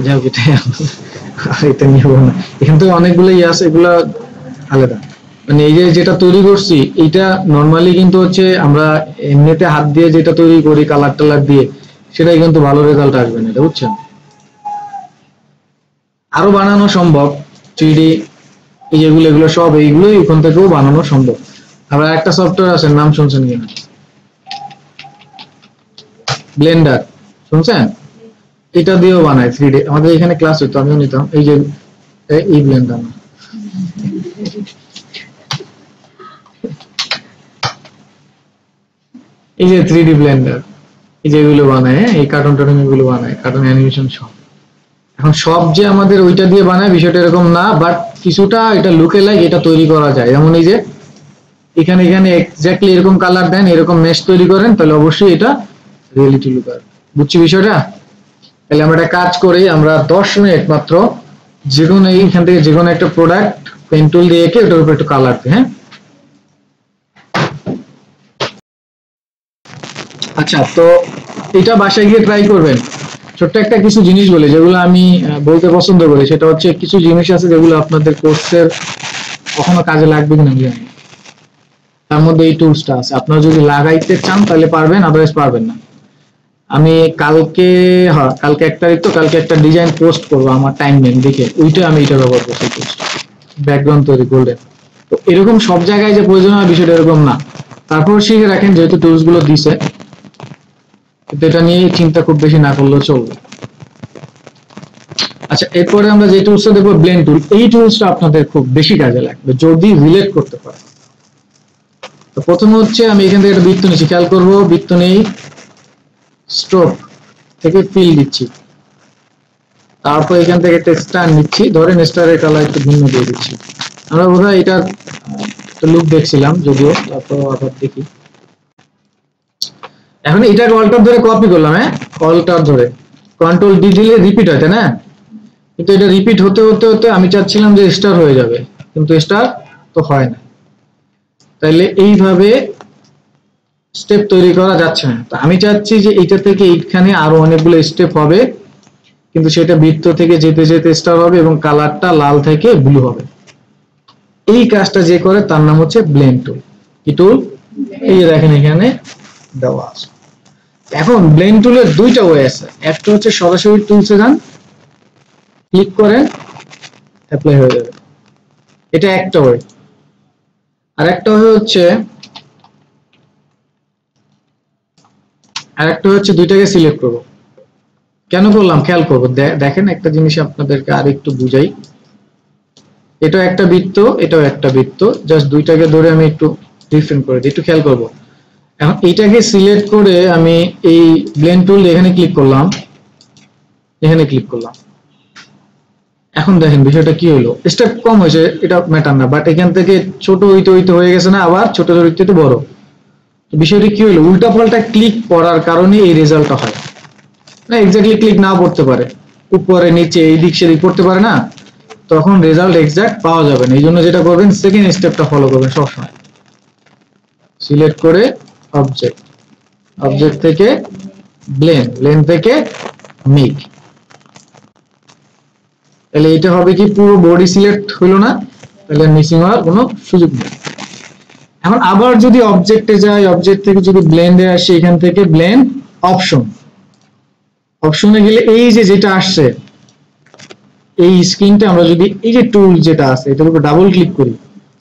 যাও এটাই, এটা নিব না, এখান থেকে অনেকগুলো ইয়ে আছে, এগুলা আলাদা। মানে এই যে যেটা তৈরি করছি এটা নরমালি কিন্তু হচ্ছে আমরা এমনিতে হাত দিয়ে যেটা তৈরি করি কালার টালার দিয়ে, সেটাই কিন্তু ভালো রেজাল্ট আসবে না, এটা বুঝছেন? আরো বানানো সম্ভব 3D, এই যেগুলো এগুলো সব এইগুলো এখান থেকেও বানানো সম্ভব। আবার একটা সফটওয়্যার আছে, নাম শুনছেন কিনা, ব্লেন্ডার, শুনছেন? এটা দিয়েও বানায় 3D, আমাদের এখানে ক্লাস হইতো, আমিও নিতাম। এই যে এই ব্লেন্ডার, এই যে 3D ব্লেন্ডার, এই যেগুলো বানায়, এই কার্টুন টার্টুন এগুলো বানায়, কার্টুন অ্যানিমেশন সব। এখন সব যে আমাদের ওইটা দিয়ে বানায় বিষয়টা এরকম না, বাট কিছুটা এটা লুকে লাইক এটা তৈরি করা যায়। যেমন এই যে এখানে এখানে এক্স্যাক্টলি এরকম কালার দেন, এরকম মেশ তৈরি করেন, তাহলে অবশ্যই এটা রিয়েলিটি লুক আসবে। বুঝছি বিষয়টা? তাহলে আমরা একটা কাজ করি, আমরা 10 মিনিট মাত্র যে কোনো এইখান থেকে যে কোনো একটা প্রোডাক্ট পেন টুল দিয়ে এঁকে ওটার উপর একটু কালার দিই। হ্যাঁ, আচ্ছা, তো এটা বাসায় গিয়ে ট্রাই করবেন। ছোট্ট একটা কিছু জিনিস বলি যেগুলো আমি বলতে পছন্দ করি, সেটা হচ্ছে কিছু জিনিস আছে যেগুলো আপনাদের কোর্সের কখনো কাজে লাগবে কিনা আমি জানি না। তার মধ্যে এই টুলসটা আছে, আপনারা যদি লাগাইতে চান তাহলে পারবেন, আদারওয়াইজ পারবেন না। আমি কালকে, হ্যাঁ কালকে 1 তারিখ, তো কালকে একটা ডিজাইন পোস্ট করবো আমার টাইম নেই দেখে, ওইটা আমি এটা ব্যবহার করছি, ব্যাকগ্রাউন্ড তৈরি করলে। তো এরকম সব জায়গায় যে প্রয়োজন হয় বিষয়টা এরকম না। তারপর শিখে রাখেন যেহেতু টুলস গুলো দিছে, কিন্তু এটা নিয়ে চিন্তা খুব বেশি না করলেও চলবে। আচ্ছা, এরপরে আমরা যে টুলসটা দেখবো ব্লেন্ড টুল। এই টুলসটা আপনাদের খুব বেশি কাজে লাগবে যদি রিলেট করতে পারে। তো প্রথমে হচ্ছে আমি এখান থেকে একটা বৃত্ত নিচ্ছি, খেয়াল করবো বৃত্ত নেই, স্ট্রোক থেকে ফিল দিচ্ছি, তারপর এখান থেকে একটা স্টার নিচ্ছি, ধরেন স্টারের কালার একটু ভিন্ন দিয়ে দিচ্ছি। আমরা বোধহয় এটার লুক দেখছিলাম যদিও, তারপর আবার দেখি। এখন এটাকে অল্টার ধরে কপি করলাম, হ্যাঁ অল্টার ধরে কন্ট্রোল ডি দিলে রিপিট হয় তাই না, কিন্তু এটা রিপিট হতে হতে হতে আমি চাচ্ছিলাম যে স্টার হয়ে যাবে, কিন্তু স্টার তো হয় না। তাইলে এইভাবে স্টেপ তৈরি করা যাচ্ছে না। তো আমি চাচ্ছি যে এইটা থেকে এইখানে আরো অনেকগুলো স্টেপ হবে, কিন্তু সেটা বৃত্ত থেকে যেতে যেতে স্টার হবে এবং কালারটা লাল থেকে ব্লু হবে। এই কাজটা যে করে তার নাম হচ্ছে ব্লেন্ড টুল। কি টুল? এই যে দেখেন এখানে দেওয়া আছে। এখন ব্লেন্ড টুলের দুইটা ওয়ে আছে, একটা হচ্ছে সরাসরি টুলসে যান, ক্লিক করেন, অ্যাপ্লাই হয়ে যাবে, এটা একটা ওয়ে। আর একটা হচ্ছে দুইটাকে সিলেক্ট করব। কেন করলাম খেয়াল করবো, দেখেন একটা জিনিস আপনাদেরকে আর একটু বুঝাই। এটা একটা বৃত্ত, এটাও একটা বৃত্ত, জাস্ট দুইটাকে ধরে আমি একটু ডিফারেন্ট করে দিই, একটু খেয়াল করবো। এখন এইটাকে সিলেক্ট করে আমি এই ব্লেন্ড টুল এখানে ক্লিক করলাম, এখানে ক্লিক করলাম। এখন দেখেন বিষয়টা কি হলো, স্টেপ কম হয়েছে, এটা ম্যাটার না, বাট এখান থেকে ছোট হইতে হইতে হয়ে গেছে না, আবার ছোট হইতে বড়। তো বিষয়টা কি হলো, উল্টা পাল্টা ক্লিক করার কারণে এই রেজাল্টটা হয় না। এক্স্যাক্টলি ক্লিক না করতে পারে, উপরে নিচে এই দিক সেদিক করতে পারে না, তখন রেজাল্ট এক্সাক্ট পাওয়া যাবে না। এই জন্য যেটা করবেন, সেকেন্ড স্টেপটা ফলো করবেন সবসময়। সিলেক্ট করে অবজেক্ট, অবজেক্ট থেকে ব্লেন্ড, ব্লেন্ড থেকে মেক। তাহলে এটা হবে কি, পুরো বডি সিলেক্ট হলো না, তাহলে মিসিং হওয়ার কোনো সুযোগ নেই। এখন আবার যদি অবজেক্টে যাই, অবজেক্ট থেকে যদি ব্লেন্ডে আসি, এখান থেকে ব্লেন্ড অপশন, অপশনে গেলে এই যে যেটা আসছে এই স্ক্রিনটা, আমরা যদি এই যে টুল যেটা আছে এটার উপর ডাবল ক্লিক করি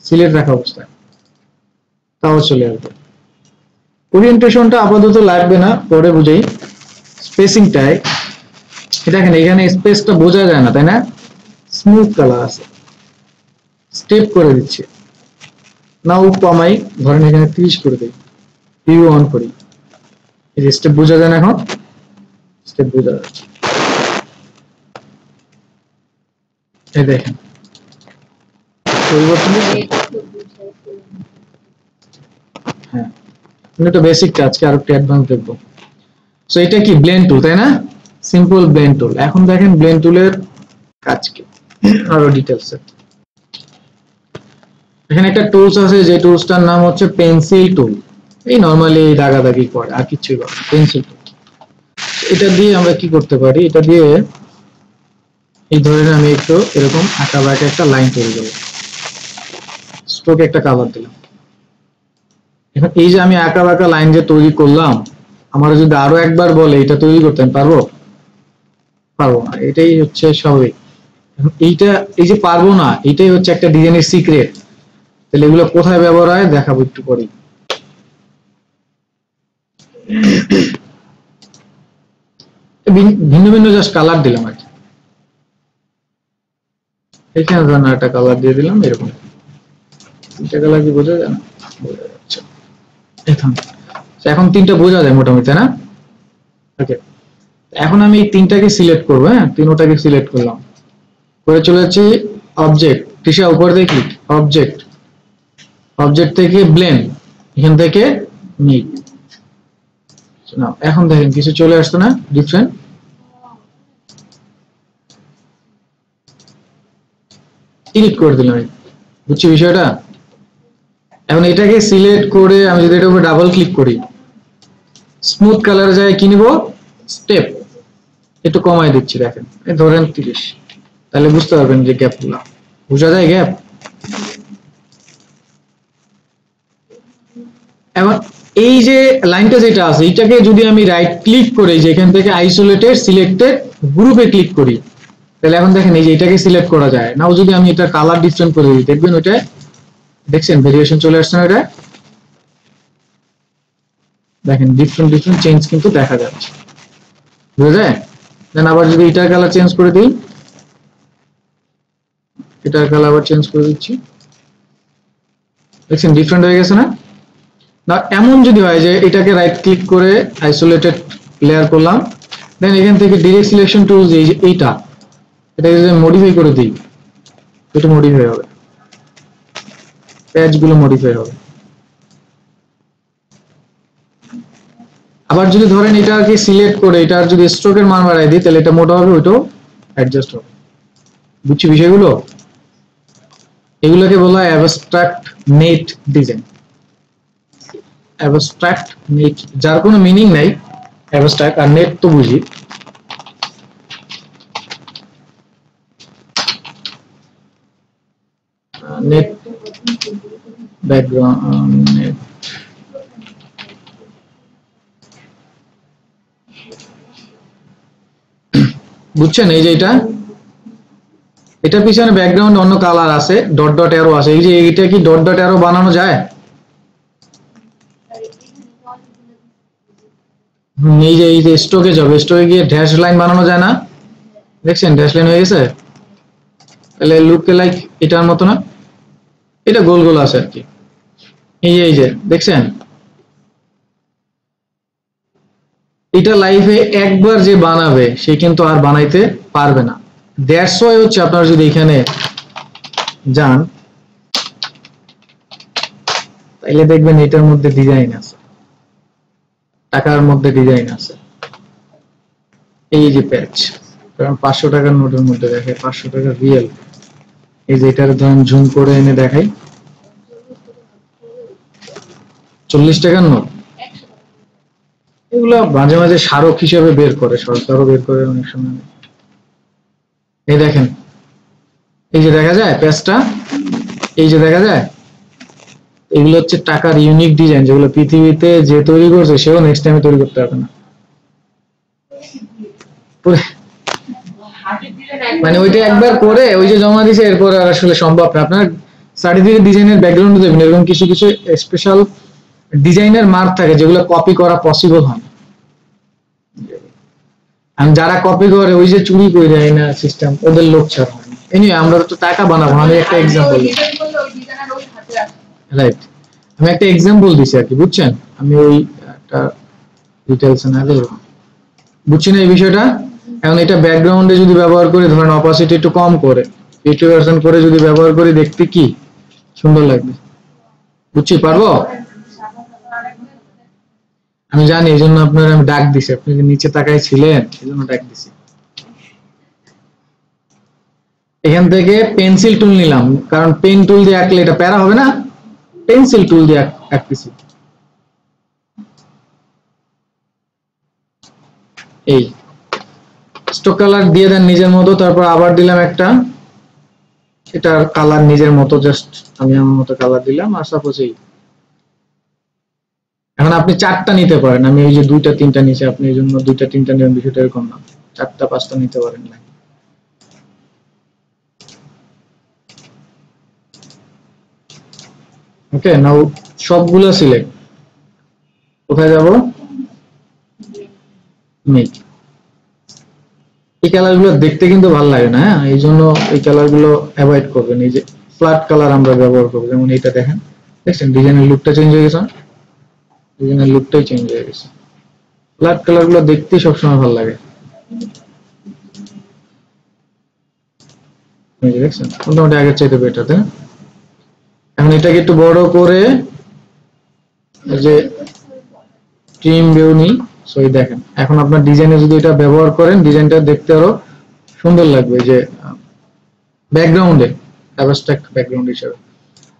সিলেক্ট রাখা অবস্থায়, তাও চলে আসবে। ওরিয়েন্টেশনটা আপাতত লাগবে না, পরে বুঝাই। স্পেসিংটাই দেখেন, এখানে স্পেসটা বোঝা যায় না তাই না, স্মুথ কালার আছে, স্টেপ করে দিচ্ছি, নাও কমাই, ধরেন এখানে 30 করে দিই, ভিউ অন করি, এই যে স্টেপ বোঝা যায় না, এখন স্টেপ বোঝা যাচ্ছে। এই দেখেন পরিবর্তন, হ্যাঁ এটা বেসিকটা, আজকে আরো একটু অ্যাডভান্স দেখবো। সো এটা কি ব্লেন্ড টুল তাই না, সিম্পল ব্লেন্ড টুল। এখন দেখেন ব্লেন্ড টুলের কাজ কি আরো ডিটেইলসে। এখানে একটা টুলস আছে, যে টুলসটার নাম হচ্ছে পেন্সিল টুল। এই নরমালি দাগাদাগি করে আর কিছুই করে, পেন্সিল টুল। এটা দিয়ে আমরা কি করতে পারি, এটা দিয়ে এই ধরেন আমি একটু এরকম আঁকা বাঁকা একটা লাইন তৈরি করব, স্ট্রোকে একটা কালার দিলাম। এখন এই যে আমি আঁকা বাঁকা লাইন যে তৈরি করলাম, আমার যদি আরো একবার বলে এটা তৈরি করতে পারবো? পারবো না, এটাই হচ্ছে স্বাভাবিক। এইটা, এই যে পারবো না, এটাই হচ্ছে একটা ডিজাইনের সিক্রেট। তাহলে এগুলো কোথায় ব্যবহার হয় দেখাবো একটু পরে। ভিন্ন ভিন্ন জাস্ট কালার দিলাম আর কি, এখানে ধরেন একটা কালার দিয়ে দিলাম, এরকম তিনটা কালার কি বোঝা যায় না, বোঝা যাচ্ছে এখন। এখন তিনটা বোঝা যায় মোটামুটি তাই না। ওকে, এখন আমি এই তিনটাকে সিলেক্ট করবো, হ্যাঁ তিনটাকে সিলেক্ট করলাম, করে চলে যাচ্ছি অবজেক্ট, টিসা উপর দেখি অবজেক্ট, অবজেক্ট থেকে ব্লেন্ড, এখান থেকে মিক। এখন দেখেন কিছু চলে আসতো না ডিফারেন্ট, ডিলিট করে দিলাম। বুঝছি বিষয়টা? এখন এটাকে সিলেক্ট করে আমি যদি এটার উপর ডাবল ক্লিক করি, স্মুথ কালার যায় কি নিব, স্টেপ একটু কমাই দিচ্ছি, দেখেন এই ধরেন 30, তাহলে বুঝতে পারবেন যে গ্যাপ গুলা বোঝা যায় গ্যাপ। এখন এই যে লাইনটা যেটা আছে এইটাকে যদি আমি রাইট ক্লিক করে যে এখান থেকে আইসোলেটেড সিলেক্টেড গ্রুপে ক্লিক করি, তাহলে এখন দেখেন এই যে এটাকে সিলেক্ট করা যায়। নাও যদি আমি এটা কালার ডিফারেন্ট করে দিই, দেখবেন ওইটা দেখছেন ভেরিয়েশন চলে আসছে না, এটা দেখেন ডিফারেন্ট ডিফারেন্ট চেঞ্জ কিন্তু দেখা যাচ্ছে, বুঝা যায়? দেন আবার যদি এটার কালার চেঞ্জ করে দিই, এটার কালার আবার চেঞ্জ করে দিচ্ছি, দেখছেন ডিফারেন্ট হয়ে গেছে না? না এমন যদি হয় যে এটাকে রাইট ক্লিক করে আইসোলেটেড লেয়ার করলাম, দেন এখান থেকে ডিরেক্ট সিলেকশন টুল যে এইটা, এটাকে যদি মডিফাই করে দিই, এটা মডিফাই হবে, প্যাচ গুলো মডিফাই হবে। আবার যদি ধরেন এটাকে সিলেক্ট করে এটার যদি স্ট্রোকের মান বাড়াই দিই, তাহলে এটা মোটা হবে, ওইটাও অ্যাডজাস্ট হবে। বুঝছি বিষয়গুলো? এগুলোকে বলা হয় abstract net design. Abstract net, যার কোনো মিনিং নাই, অ্যাবস্ট্রাক্ট আর নেট তো বুঝি। নেট ব্যাকগ্রাউন্ড নেট, বুঝছেন? এই যে এটার পিছনে ব্যাকগ্রাউন্ড অন্য কালার আছে, ডট ডট অ্যারো আছে। এই যে এটা কি ডট ডট অ্যারো বানানো যায়? এই যে স্ট্রোকে যাবে, স্ট্রোকে গিয়ে ড্যাশ লাইন বানানো যায় না? দেখছেন ড্যাশ লাইন হয়ে গেছে, তাহলে লুক লাইক এটার মতো না, এটা গোল গোল আছে আর কি। এই যে দেখছেন, এটা লাইফে একবার যে বানাবে সে কিন্তু আর বানাইতে পারবে না। দ্যাটস ওয়াই হচ্ছে আপনারা যদি এখানে যান, তাইলে দেখবেন এটার মধ্যে ডিজাইন আছে, টাকার মধ্যে ডিজাইন আছে। এই যে প্যাচ, কারণ 500 টাকার নোটের মধ্যে দেখে 500 টাকা রিয়েল। এই যে এটার ধরেন জুম করে এনে দেখাই, 40 টাকার নোট। এগুলা মাঝে মাঝে স্মারক হিসেবে বের করে, সরকারও বের করে অনেক সময়। এই দেখেন, এই যে দেখা যায় প্যাচটা, এই যে দেখা যায়, এগুলো হচ্ছে টাকার ইউনিক ডিজাইন, যেগুলো পৃথিবীতে যে তৈরি করছে সেও নেক্সট টাইমে তৈরি করতে পারবে না। মানে ওইটা একবার করে ওই যে জমা দিছে, এরপর আর আসলে সম্ভব না। আপনার সার্টিফিকেট ডিজাইনের ব্যাকগ্রাউন্ড দেখবেন এরকম কিছু কিছু স্পেশাল ডিজাইনের মার্ক থাকে যেগুলো কপি করা পসিবল হয় না। আর যারা কপি করে ওই যে চুরি করে দেয় না সিস্টেম, ওদের লোক ছাড়া হয় না। এনিওয়ে আমরা তো টাকা বানাবো, আমি একটা এক্সাম্পল, রাইট, আমি একটা এক্সাম্পল দিছি আর কি, বুঝছেন? আমি ওই একটা ডিটেইলস না দিই, বুঝছেন এই বিষয়টা? এখন এটা ব্যাকগ্রাউন্ডে যদি ব্যবহার করি, ধরেন অপাসিটি একটু কম করে 80% করে যদি ব্যবহার করি, দেখতে কি সুন্দর লাগবে। বুঝছি পারবো? আমি জানি, এই জন্য আপনার আমি ডাক দিছি, আপনি যে নিচে তাকায় ছিলেন এই জন্য ডাক দিছি। এখান থেকে পেন্সিল টুল নিলাম, কারণ পেন টুল দিয়ে আঁকলে এটা প্যারা হবে না, পেন্সিল টুল দিয়ে আঁকতেছি। এই স্ট্রোক কালার দিয়ে দেন নিজের মতো, তারপর আবার দিলাম একটা, এটার কালার নিজের মতো, জাস্ট আমি আমার মতো কালার দিলাম। আর সাপোজ এই, এখন আপনি 4টা নিতে পারেন, আমি এই যে 2টা 3টা নিচে, আপনি এই জন্য 2টা 3টা নেবেন, বিষয়টা এরকম না, 4টা 5টা নিতে পারেন না। ওকে, নাও সবগুলো সিলেক্ট, কোথায় যাব, মেক। এই কালার গুলো দেখতে কিন্তু ভালো লাগে না, হ্যাঁ, এই জন্য এই কালার গুলো অ্যাভয়েড করবেন। এই যে ফ্ল্যাট কালার আমরা ব্যবহার করবো, যেমন এটা দেখেন, দেখছেন ডিজাইনের লুকটা চেঞ্জ হয়ে গেছে, ডিজাইনের লুকটাই চেঞ্জ হয়ে গেছে। ফ্ল্যাট কালার গুলো দেখতে সবসময় ভালো লাগে, দেখছেন মোটামুটি আগের চাইতে বেটার, তাই না? এখন এটাকে একটু বড় করে এই যে ট্রিম ভিউ নি, সো এই দেখেন এখন আপনার ডিজাইনে যদি এটা ব্যবহার করেন, ডিজাইনটা দেখতে আরো সুন্দর লাগবে। যে ব্যাকগ্রাউন্ডে অ্যাবস্ট্রাক্ট ব্যাকগ্রাউন্ড হিসেবে।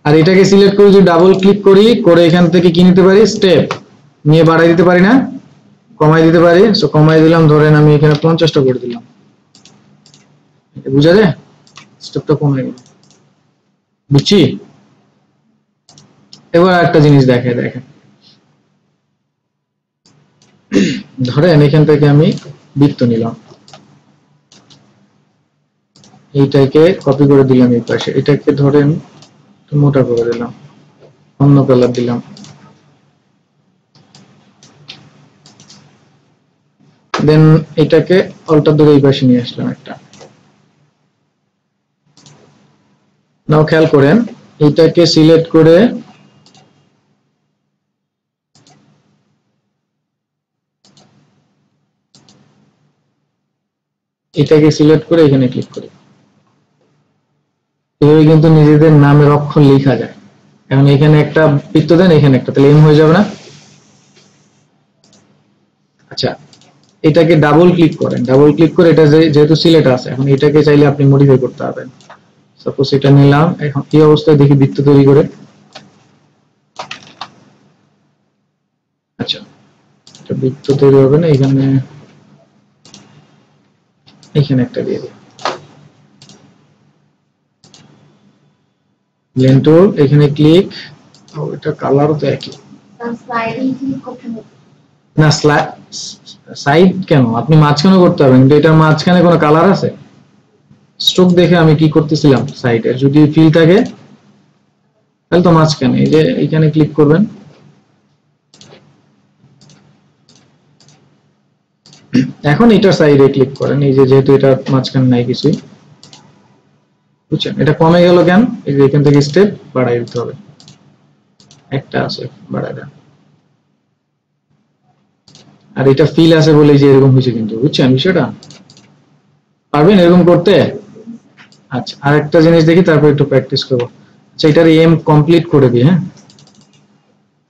আর এটাকে সিলেক্ট করে যদি ডাবল ক্লিক করি, করে এখান থেকে কি নিতে পারি, স্টেপ নিয়ে বাড়াই দিতে পারি না, কমাই দিতে পারি। সো কমাই দিলাম, ধরেন আমি এখানে 50টা করে দিলাম, বুঝা যায়, স্টেপটা কমে গেল, বুঝছি। এবার একটা জিনিস দেখেন, ধরেন এখান থেকে আমি বৃত্ত নিলাম, এইটাকে কপি করে দিলাম এই পাশে, এটাকে ধরেন মোটা করে দিলাম, অন্য কালার দিলাম, দেন এটাকে অল্টার ধরে এই পাশে নিয়ে আসলাম একটা। নাও খেয়াল করেন, এটাকে সিলেক্ট করে এখানে ক্লিক করি, এভাবে কিন্তু নিজেদের নামের অক্ষর লেখা যায়। এখন এখানে একটা বৃত্ত দেন, এখানে একটা, তাহলে এম হয়ে যাবে না? আচ্ছা, এটাকে ডাবল ক্লিক করেন, ডাবল ক্লিক করে এটা যেহেতু সিলেক্ট আছে, এখন এটাকে চাইলে আপনি মডিফাই করতে পারবেন। সাপোজ এটা নিলাম, এখন এই অবস্থায় দেখি বৃত্ত তৈরি করে। আচ্ছা, এটা বৃত্ত তৈরি হবে না, এখানে একটা দিয়ে দিই, ব্লেন্ড টুল, এখানে ক্লিক, এটা কালারও তো একই না, সাইড কেন, আপনি মাঝখানে করতে পারবেন, কিন্তু এটার মাঝখানে কোনো কালার আছে? স্ট্রোক দেখে আমি কি করতেছিলাম, সাইডে যদি ফিল থাকে তাহলে তো মাঝখানে, এই যে এখানে ক্লিক করবেন, এখন এটার সাইডে ক্লিক করেন, এই যে যেহেতু এটা মাঝখানে নাই কিছুই, বুঝছেন? এটা কমে গেল কেন, এই যে এখান থেকে স্টেপ বাড়াই দিতে হবে, একটা আছে বাড়াই দেন, আর এটা ফিল আছে বলে যে এরকম হয়েছে, কিন্তু বুঝছেন বিষয়টা, পারবেন এরকম করতে? আচ্ছা, আরেকটা জিনিস দেখি, তারপর একটু প্র্যাকটিস করবো। আচ্ছা, এটার এম কমপ্লিট করে দিই, হ্যাঁ,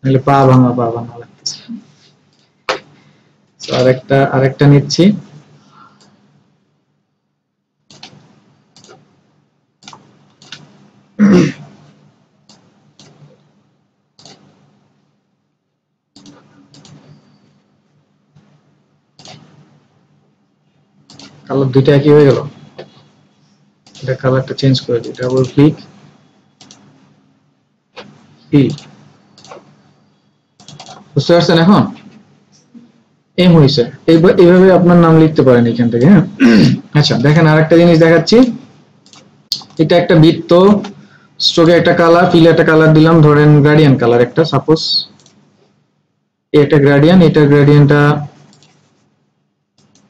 নাহলে পা ভাঙা লাগতেছে। আরেকটা নিচ্ছি, কালার দুইটা একই হয়ে গেল, এটা কালারটা চেঞ্জ করে দিই, ডাবল ক্লিক, বুঝতে পারছেন এখন? এম হয়েছে, এইভাবে আপনার নাম লিখতে পারেন এখান থেকে, হ্যাঁ। আচ্ছা, দেখেন আরেকটা জিনিস দেখাচ্ছি, এটা একটা বৃত্ত, স্ট্রোকে একটা কালার, ফিলে একটা কালার দিলাম, ধরেন গ্রেডিয়েন্ট কালার একটা, সাপোজ এটা গ্রেডিয়েন্ট, এটা গ্রেডিয়েন্টটা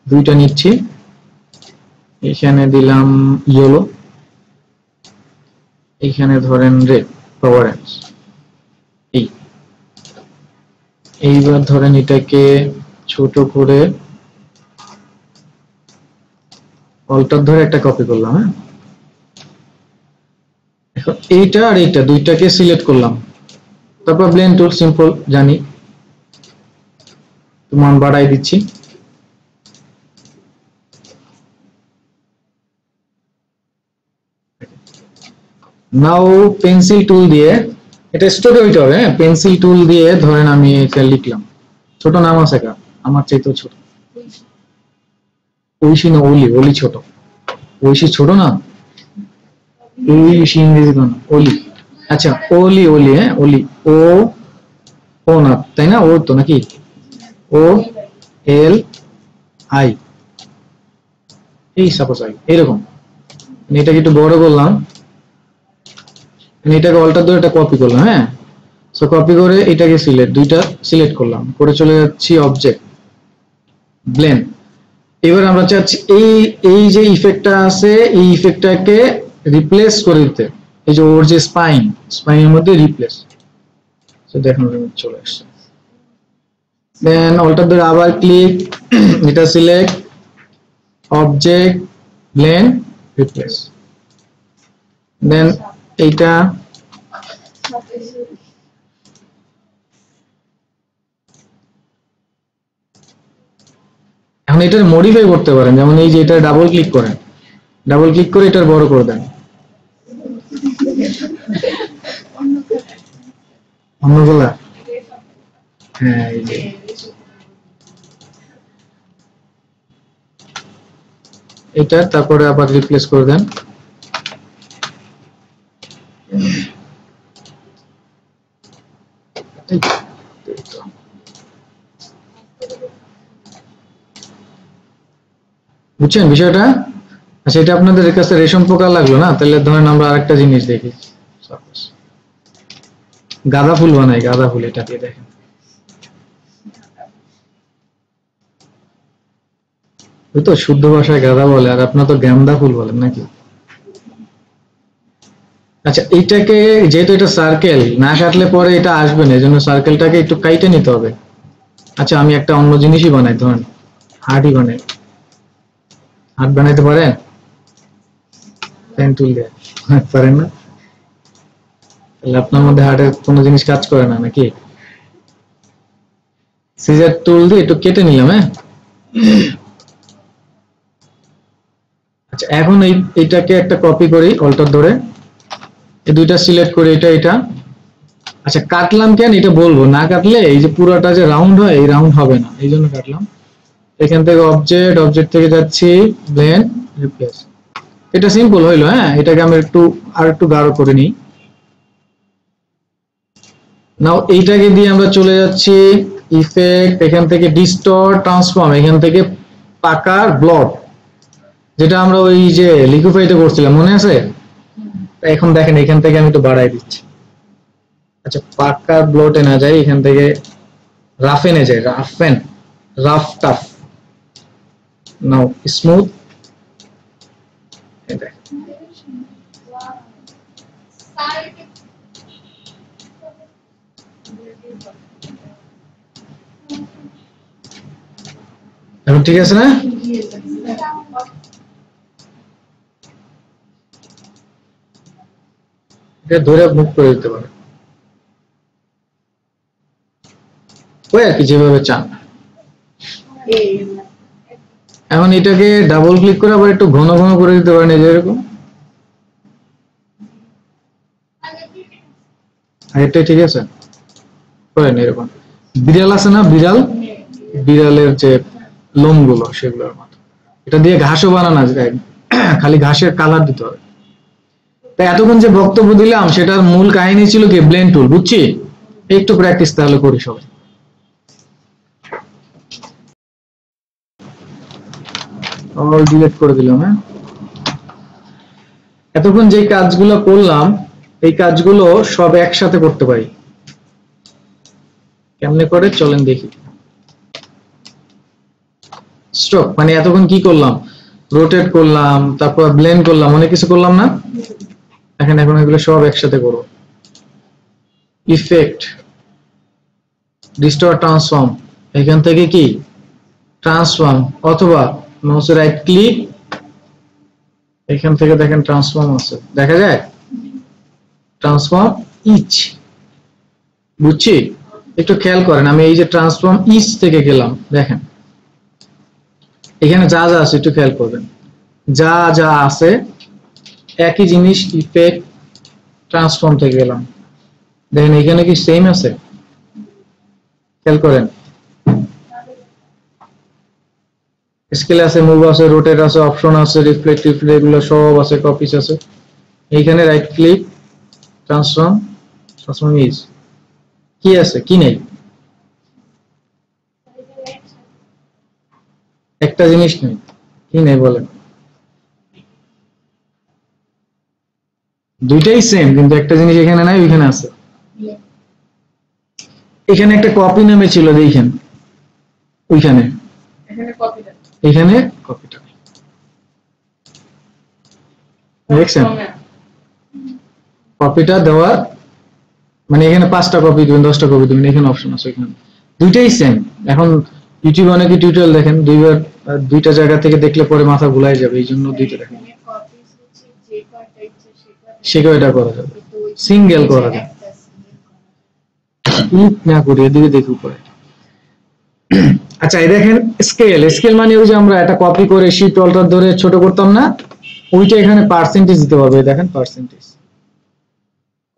দুইটা নিচ্ছি, এখানে দিলাম ইয়েলো, এখানে ধরেন রেড বা অরেঞ্জ, এইবার ধরেন এটাকে ছোট করে অল্টার ধরে একটা কপি করলাম, হ্যাঁ। এখন এইটা আর এইটা দুইটাকে সিলেক্ট করলাম, তারপর ব্লেন্ড টুল, সিম্পল জানি, মান বাড়াই দিচ্ছি, নাও পেন্সিল টুল দিয়ে, এটা স্টোরে হইতে হবে, হ্যাঁ, পেন্সিল টুল দিয়ে ধরেন আমি এটা লিখলাম, ছোট নাম আছে কার, আমার চাইতেও ছোট, ঐশী না অলি ছোট, ঐশী ছোট না, ঐশী ইংরেজি না, অলি। আচ্ছা, ওলি, হ্যাঁ, অলি, ও না তাই না, ও তো নাকি, ও এল আই, এই সাপোজ আই, এরকম। এটাকে একটু বড় করলাম, এটাকে অল্টার ধরে এটা কপি করলাম, হ্যাঁ। সো কপি করে এটাকে দুইটা সিলেক্ট করলাম, করে চলে যাচ্ছি অবজেক্ট, ব্লেন্ড। এবার আমরা চাচ্ছি এই যে ইফেক্টটা আছে, এই ইফেক্টটাকে রিপ্লেস করে দিতে, এই যে ওর যে স্পাইনের মধ্যে রিপ্লেস, সো দেখুন চলে আসছে। দেন অল্টার ধরে আবার ক্লিক, এটা সিলেক্ট, অবজেক্ট, ব্লেন্ড, রিপ্লেস, দেন এইটা এখন এটা মডিফাই করতে পারেন, যেমন এই যে এটা ডাবল ক্লিক করেন, ডাবল ক্লিক করে এটার বড় করে দেন, অন্যগুলা হ্যাঁ এই যে এটা তারপরে আবার রিপ্লেস করে দেন বুঝছেন বিষয়টা আচ্ছা এটা আপনাদের কাছে রেশম পোকা লাগলো না তাহলে ধরেন আমরা আরেকটা জিনিস দেখি গাঁদা ফুল বানাই গাঁদা ফুল এটা দিয়ে দেখেন ওই তো শুদ্ধ ভাষায় গাঁদা বলে আর আপনার তো গাঁদা ফুল বলেন নাকি আচ্ছা এইটাকে যেহেতু এটা সার্কেল না কাটলে পরে এটা আসবে না এজন্য সার্কেলটাকে একটু কাইটে নিতে হবে আচ্ছা আমি একটা অন্য জিনিসই বানাই ধরেন হার্টই বানাই হার্ট বানাইতে পারেন পেন টুল দিয়ে পারেন না তাহলে আপনার মধ্যে হার্টের কোনো জিনিস কাজ করে না নাকি সিজার টুল দিয়ে একটু কেটে নিলাম হ্যাঁ আচ্ছা এখন এইটাকে একটা কপি করি অল্টার ধরে এই দুইটা সিলেক্ট করি এটা এটা আচ্ছা কাটলাম কেন এটা বলবো না কাটলে এই যে পুরোটা যে রাউন্ড হয় এই রাউন্ড হবে না এই জন্য কাটলাম এখান থেকে অবজেক্ট থেকে যাচ্ছি ব্লেন্ড রিপ্লেস এটা সিম্পল হইলো হ্যাঁ এটাকে আমি একটু গাঢ় করে নিই নাও এইটাকে দিয়ে আমরা চলে যাচ্ছি ইফেক্ট এখান থেকে ডিস্টর্ট ট্রান্সফর্ম এখান থেকে পাকার ব্লড যেটা আমরা ওই যে লিকুইফাইতে করছিলাম মনে আছে এখন দেখেন এখান থেকে আমি একটু বাড়াই দিচ্ছি আচ্ছা পাকার ব্লডে না যাই এখান থেকে রাফেনে যাই রাফ টাফ নাও স্মুথ এখন ঠিক আছে না এটা ধরে মুভ করে দিতে পারে ওই আর কি যেভাবে চান এখন এটাকে ডাবল ক্লিক করে আবার একটু ঘন ঘন করে দিতে পারেন এই যে এরকম এটা ঠিক আছে করেন এরকম বিড়াল আছে না বিড়ালের যে লোমগুলো সেগুলোর মতো এটা দিয়ে ঘাসও বানানো যায় খালি ঘাসের কালার দিতে হবে তাই এতক্ষণ যে বক্তব্য দিলাম সেটার মূল কাহিনী ছিল কি ব্লেন্ড টুল বুঝছি একটু প্র্যাকটিস তাহলে করি সবাই অল ডিলিট করে দিলাম হ্যাঁ এতক্ষণ যে কাজগুলো করলাম এই কাজগুলো সব একসাথে করতে পারি কেমনে করে চলেন দেখি স্ট্রোক মানে এতক্ষণ কি করলাম রোটেট করলাম তারপর ব্লেন্ড করলাম অনেক কিছু করলাম না এখন এগুলো সব একসাথে করব ইফেক্ট ডিস্টর্ট ট্রান্সফর্ম এখান থেকে কি ট্রান্সফর্ম অথবা মাউসের রাইট ক্লিক এখান থেকে দেখেন ট্রান্সফর্ম আছে দেখা যায় ট্রান্সফর্ম ইচ বুঝছি একটু খেয়াল করেন আমি এই যে ট্রান্সফর্ম ইচ থেকে গেলাম দেখেন এখানে যা যা আছে একটু খেয়াল করবেন যা যা আছে একই জিনিস ইফেক্ট ট্রান্সফর্ম থেকে গেলাম দেখেন এখানে কি সেম আছে খেয়াল করেন স্কেল আছে মুভ আছে রোটেট আছে অপশন আছে রিফ্লেক্ট এগুলো সব আছে কপিস আছে এইখানে রাইট ক্লিক ট্রান্সফর্ম ইজ কি আছে কি নেই একটা জিনিস নেই কি নেই বলেন দুইটাই সেম কিন্তু একটা জিনিস এখানে নাই ওইখানে আছে এখানে একটা কপি নামে ছিল দেখেন ওইখানে এখানে কপিটা দেখছেন কপিটা দেওয়ার মানে এখানে 5টা কপি দিবেন 10টা কপি দিবেন এখানে অপশন আছে এখানে দুইটাই সেম এখন ইউটিউবে অনেকে টিউটোরিয়াল দেখেন দুইটা জায়গা থেকে দেখলে পরে মাথা ঘুলাই যাবে এইজন্য দুইটা দেখেন সেটাও এটা করা যাবে সিঙ্গেল করা যাবে ক্লিক না করে এদিকে দেখি উপরে আচ্ছা এই দেখেন স্কেল মানে ওই যে আমরা এটা কপি করে শিফট অল্টার ধরে ছোট করতাম না ওইটা এখানে পার্সেন্টেজ দিতে হবে দেখেন পার্সেন্টেজ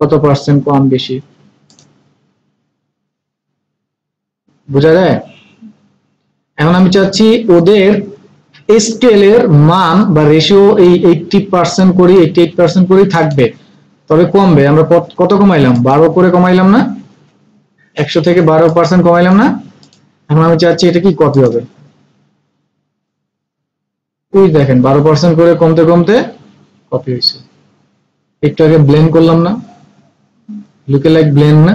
কত পার্সেন্ট কম বেশি বোঝা যায়? এখন আমি চাচ্ছি ওদের স্কেলের মান বা রেশিও এই 80% করি, 88% করেই থাকবে, তবে কমবে। আমরা কত কমাইলাম? 12 করে কমাইলাম না? 100 থেকে 12% কমাইলাম না? এখন আমি চাচ্ছি এটা কি কপি হবে। ওই দেখেন 12% করে কমতে কমতে কপি হয়েছে। একটু আগে ব্লেন্ড করলাম না? লুকে লাইক ব্লেন্ড না?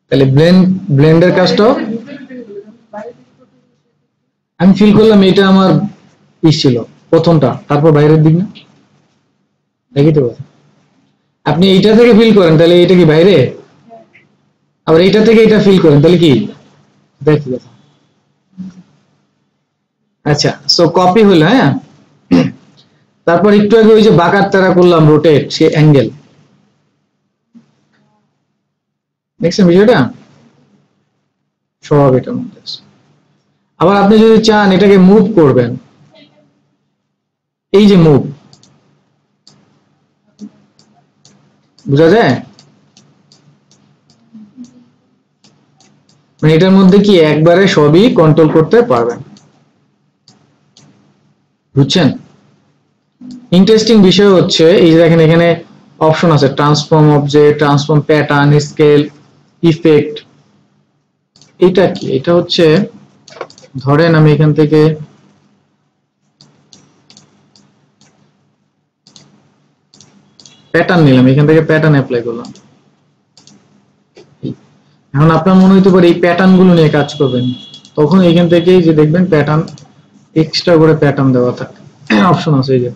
তাহলে ব্লেন্ডের কাজটাও আমি ফিল করলাম এটা আমার ছিল প্রথমটা, তারপর বাইরের দিক না, দেখি তো। আপনি এইটা থেকে ফিল করেন তাহলে এটা কি বাইরে, আবার এইটা থেকে এটা ফিল করেন তাহলে কি দেখি। আচ্ছা, সো কপি হলো। হ্যাঁ, তারপর একটু আগে ওই যে বাঁকার তারা করলাম রোটেট, সে অ্যাঙ্গেল, দেখছেন বিষয়টা সব এটার মধ্যে আছে। আবার আপনি যদি চান এটাকে মুভ করবেন, এই যে মুভ, বোঝা যায়? মানে এটার মধ্যে কি একবারে সবই কন্ট্রোল করতে পারবেন, বুঝছেন? ইন্টারেস্টিং বিষয় হচ্ছে এই যে দেখেন এখানে অপশন আছে, transform object, transform pattern, scale, effect. এটা কি? এটা হচ্ছে ধরেন আমি এখান থেকে প্যাটার্ন নিলাম, এখান থেকে প্যাটার্ন অ্যাপ্লাই করলাম। এখন আপনার মনে হইতে পারে এই প্যাটার্ন গুলো নিয়ে কাজ করবেন, তখন এখান থেকেই যে দেখবেন প্যাটার্ন, এক্সট্রা করে প্যাটার্ন দেওয়া থাকে, অপশন আছে এই যে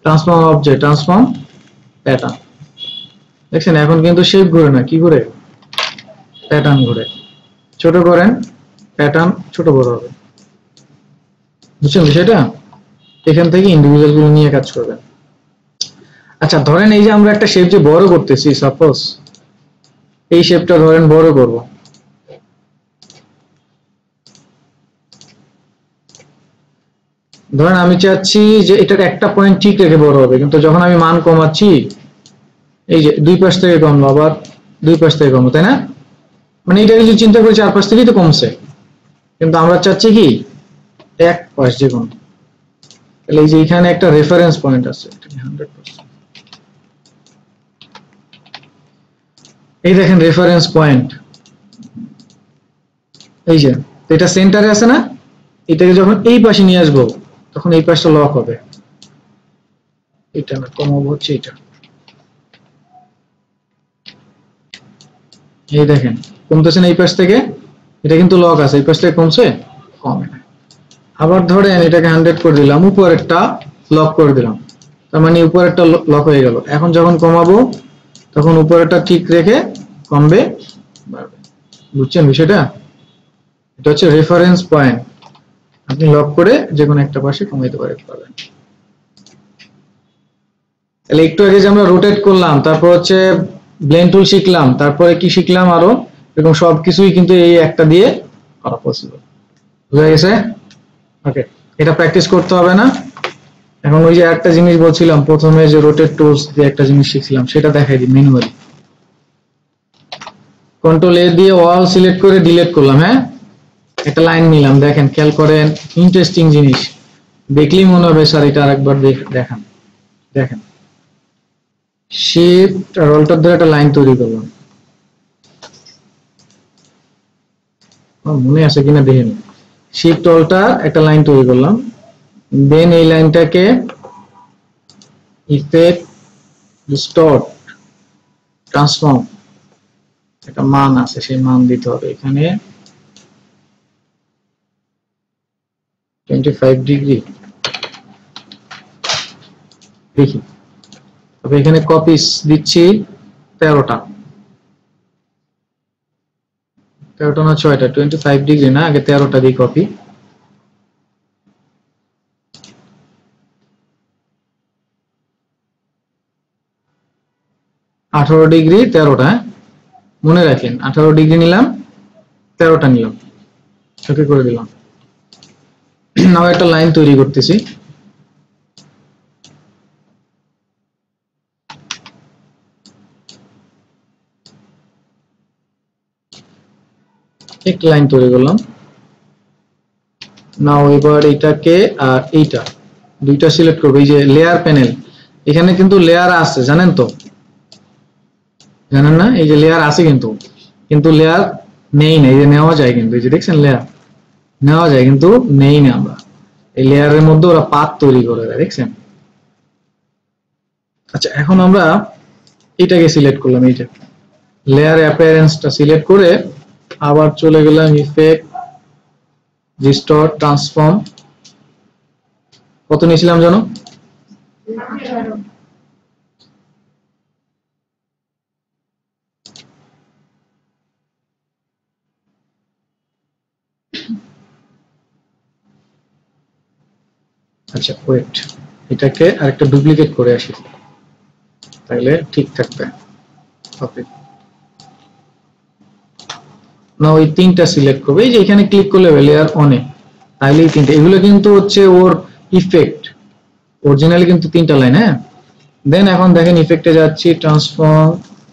ট্রান্সফর্ম অবজেক্ট, ট্রান্সফর্ম প্যাটার্ন। দেখছেন এখন কিন্তু শেপ ঘুরে না, কি ঘুরে? প্যাটার্ন ঘুরে। ছোট করেন, প্যাটার্ন ছোট বড় হবে, বুঝছেন বিষয়টা? এখান থেকে ইন্ডিভিজুয়াল গুলো নিয়ে কাজ করবেন। আচ্ছা ধরেন এই যে আমরা একটা শেপ যে বড় করতেছি, সাপোজ এই শেপটা ধরেন বড় করব, ধরেন আমি চাচ্ছি যে এটার একটা পয়েন্ট ঠিক রেখে বড় হবে, কিন্তু যখন আমি মান কমাচ্ছি এই যে দুই পাশ থেকে কমলো, আবার দুই পাশ থেকে কমলো, তাই না? মানে এটা যদি চিন্তা করি চার পাশ থেকেই তো কমছে, কিন্তু আমরা চাচ্ছি কি এক পাশ যে কমবে। তাহলে এই যে এখানে একটা রেফারেন্স পয়েন্ট আছে, 100%, এই দেখেন রেফারেন্স পয়েন্ট, এই যে এটা সেন্টারে আছে না? এটাকে যখন এই পাশে নিয়ে আসবো তখন এই পাশটা লক হবে, এটা না কমাবো হচ্ছে এটা, এই দেখেন কমতেছে না এই পাশ থেকে, এটা কিন্তু লক আছে, এই পাশ থেকে কমছে, কমে না। আবার ধরেন এটাকে 100 করে দিলাম, উপরেরটা লক করে দিলাম, তার মানে উপরেরটা লক হয়ে গেল। এখন যখন কমাবো তখন উপরেরটা ঠিক রেখে কমবে বাড়বে, বুঝছেন বিষয়টা? এটা হচ্ছে রেফারেন্স পয়েন্ট, আপনি লক করে যে কোনো একটা পাশে কমাইতে পারবেন। তাহলে একটু আগে যে আমরা রোটেট করলাম, তারপর হচ্ছে ব্লেন্ড টুল শিখলাম, তারপরে কি শিখলাম আরো, এরকম সবকিছুই কিন্তু এই একটা দিয়ে করা পসিবল, বুঝা গেছে? ওকে, এটা প্র্যাকটিস করতে হবে না। এখন ওই যে একটা জিনিস বলছিলাম প্রথমে, যে রোটেট টুলস দিয়ে একটা জিনিস শিখছিলাম, সেটা দেখাই দিই ম্যানুয়ালি। কন্ট্রোল এ দিয়ে অল সিলেক্ট করে ডিলিট করলাম। হ্যাঁ, একটা লাইন নিলাম, দেখেন খেয়াল করেন, ইন্টারেস্টিং জিনিস, দেখলেই মনে হবে স্যার এটা আরেকবার দেখান। দেখেন শিফট আর অল্টার ধরে একটা লাইন তৈরি করলাম, মনে আছে কিনা দেখেন, শিফট অল্টার একটা লাইন তৈরি করলাম, দেন এই লাইনটাকে ইফেক্ট, ডিস্টর্ট, ট্রান্সফর্ম, একটা মান আছে সেই মান দিতে হবে, এখানে 25 ডিগ্রি দেখি, তবে এখানে কপিস দিচ্ছি 13টা, 13টা না 6টা, 25 ডিগ্রি না, আগে 13টা দিই কপি, আঠারো ডিগ্রি 13টা, মনে রাখেন 18 ডিগ্রি নিলাম, 13টা নিলাম, ওকে করে দিলাম। নাও একটা লাইন তৈরি করতেছি, একটা লাইন তৈরি করলাম। নাও এবার এটাকে আর এইটা দুইটা সিলেক্ট করব। এই যে লেয়ার প্যানেল, এখানে কিন্তু লেয়ার আছে জানেন তো, জানেন না? এই যে লেয়ার আছে কিন্তু কিন্তু লেয়ার নেই না। এই যে নেওয়া যায় কিন্তু, এই যে দেখছেন লেয়ার নেওয়া যায় কিন্তু নেই না। আমরা এই লেয়ারের মধ্যে ওরা পাত তৈরি করে দেয়, দেখছেন? আচ্ছা, এখন আমরা এটাকে সিলেক্ট করলাম, এইটা লেয়ার অ্যাপিয়ারেন্সটা সিলেক্ট করে আবার চলে গেলাম ইফেক্ট, ডিস্টর্ট, ট্রান্সফর্ম। কত নিয়েছিলাম জানো? আচ্ছা ওয়েট, এটাকে আরেকটা ডুপ্লিকেট করে আসি, তাহলে ঠিক থাকবে। ওকে, না ওই তিনটা সিলেক্ট করবে, এই যে এখানে ক্লিক করলে লেয়ার অনে, তাহলে এই তিনটা, এগুলো কিন্তু হচ্ছে ওর ইফেক্ট, অরিজিনালি কিন্তু তিনটা লাইন। হ্যাঁ, দেন এখন দেখেন ইফেক্টে যাচ্ছি, ট্রান্সফর্ম,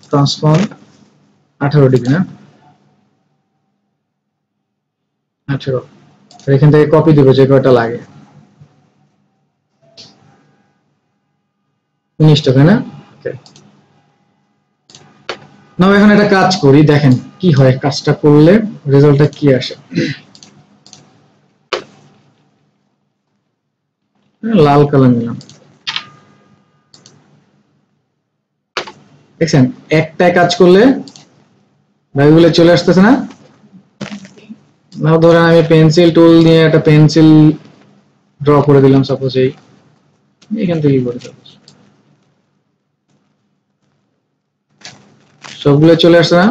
ট্রান্সফর্ম 18 ডিগ্রি, না 18, এখান থেকে কপি দিব যে কয়টা লাগে, 19টা, তাই না? ওকে, নাও এখন একটা কাজ করি, দেখেন কি হয় কাজটা করলে, রেজাল্টটা কি আসে। লাল কালার নিলাম, দেখছেন একটাই কাজ করলে ভাইগুলো চলে আসতেছে না? নাও ধরেন আমি পেন্সিল টুল নিয়ে একটা পেন্সিল ড্র করে দিলাম, সাপোজ এই এখান থেকে করে দেবো, সবগুলো চলে আসছে না?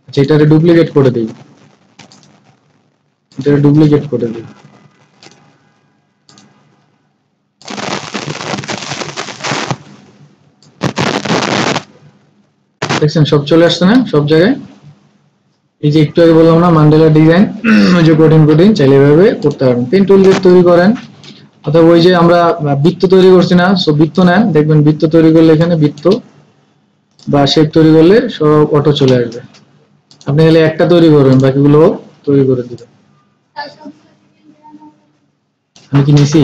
আচ্ছা, এটারে ডুপ্লিকেট করে দিই, এটারে ডুপ্লিকেট করে দিই, দেখছেন সব চলে আসছে না সব জায়গায়? এই যে একটু আগে বললাম না ম্যান্ডেলা ডিজাইন, ওই যে কঠিন কঠিন চাইলে এভাবে করতে পারবেন। পেন টুল দিয়ে তৈরি করেন, অথবা ওই যে আমরা বৃত্ত তৈরি করছি না, সো বৃত্ত নেন, দেখবেন বৃত্ত তৈরি করলে এখানে বৃত্ত বা শেপ তৈরি করলে সব অটো চলে আসবে। আপনি খালি একটা তৈরি করবেন, বাকিগুলো তৈরি করে দিবেন। আমি কি নিছি?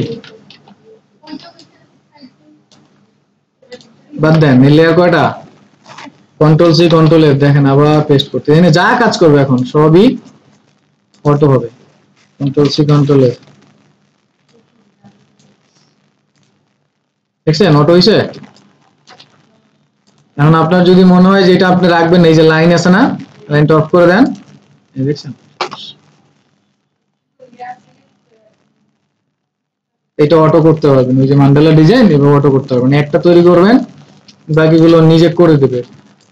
বাদ দেন, এই লেয়ার কয়টা? কন্ট্রোল সি কন্ট্রোল এফ, দেখেন আবার পেস্ট করতে, এখানে যা কাজ করবে এখন সবই অটো হবে। কন্ট্রোল সি কন্ট্রোল এফ, দেখছেন অটো হইছে। এখন আপনার যদি মনে হয় যে এটা আপনি রাখবেন, এই যে লাইন আছে না, লাইনটা অফ করে দেন, এই দেখছেন এটা অটো করতে পারবেন। ওই যে মান্ডালা ডিজাইন এভাবে অটো করতে পারবেন, একটা তৈরি করবেন বাকিগুলো নিজে করে দেবে।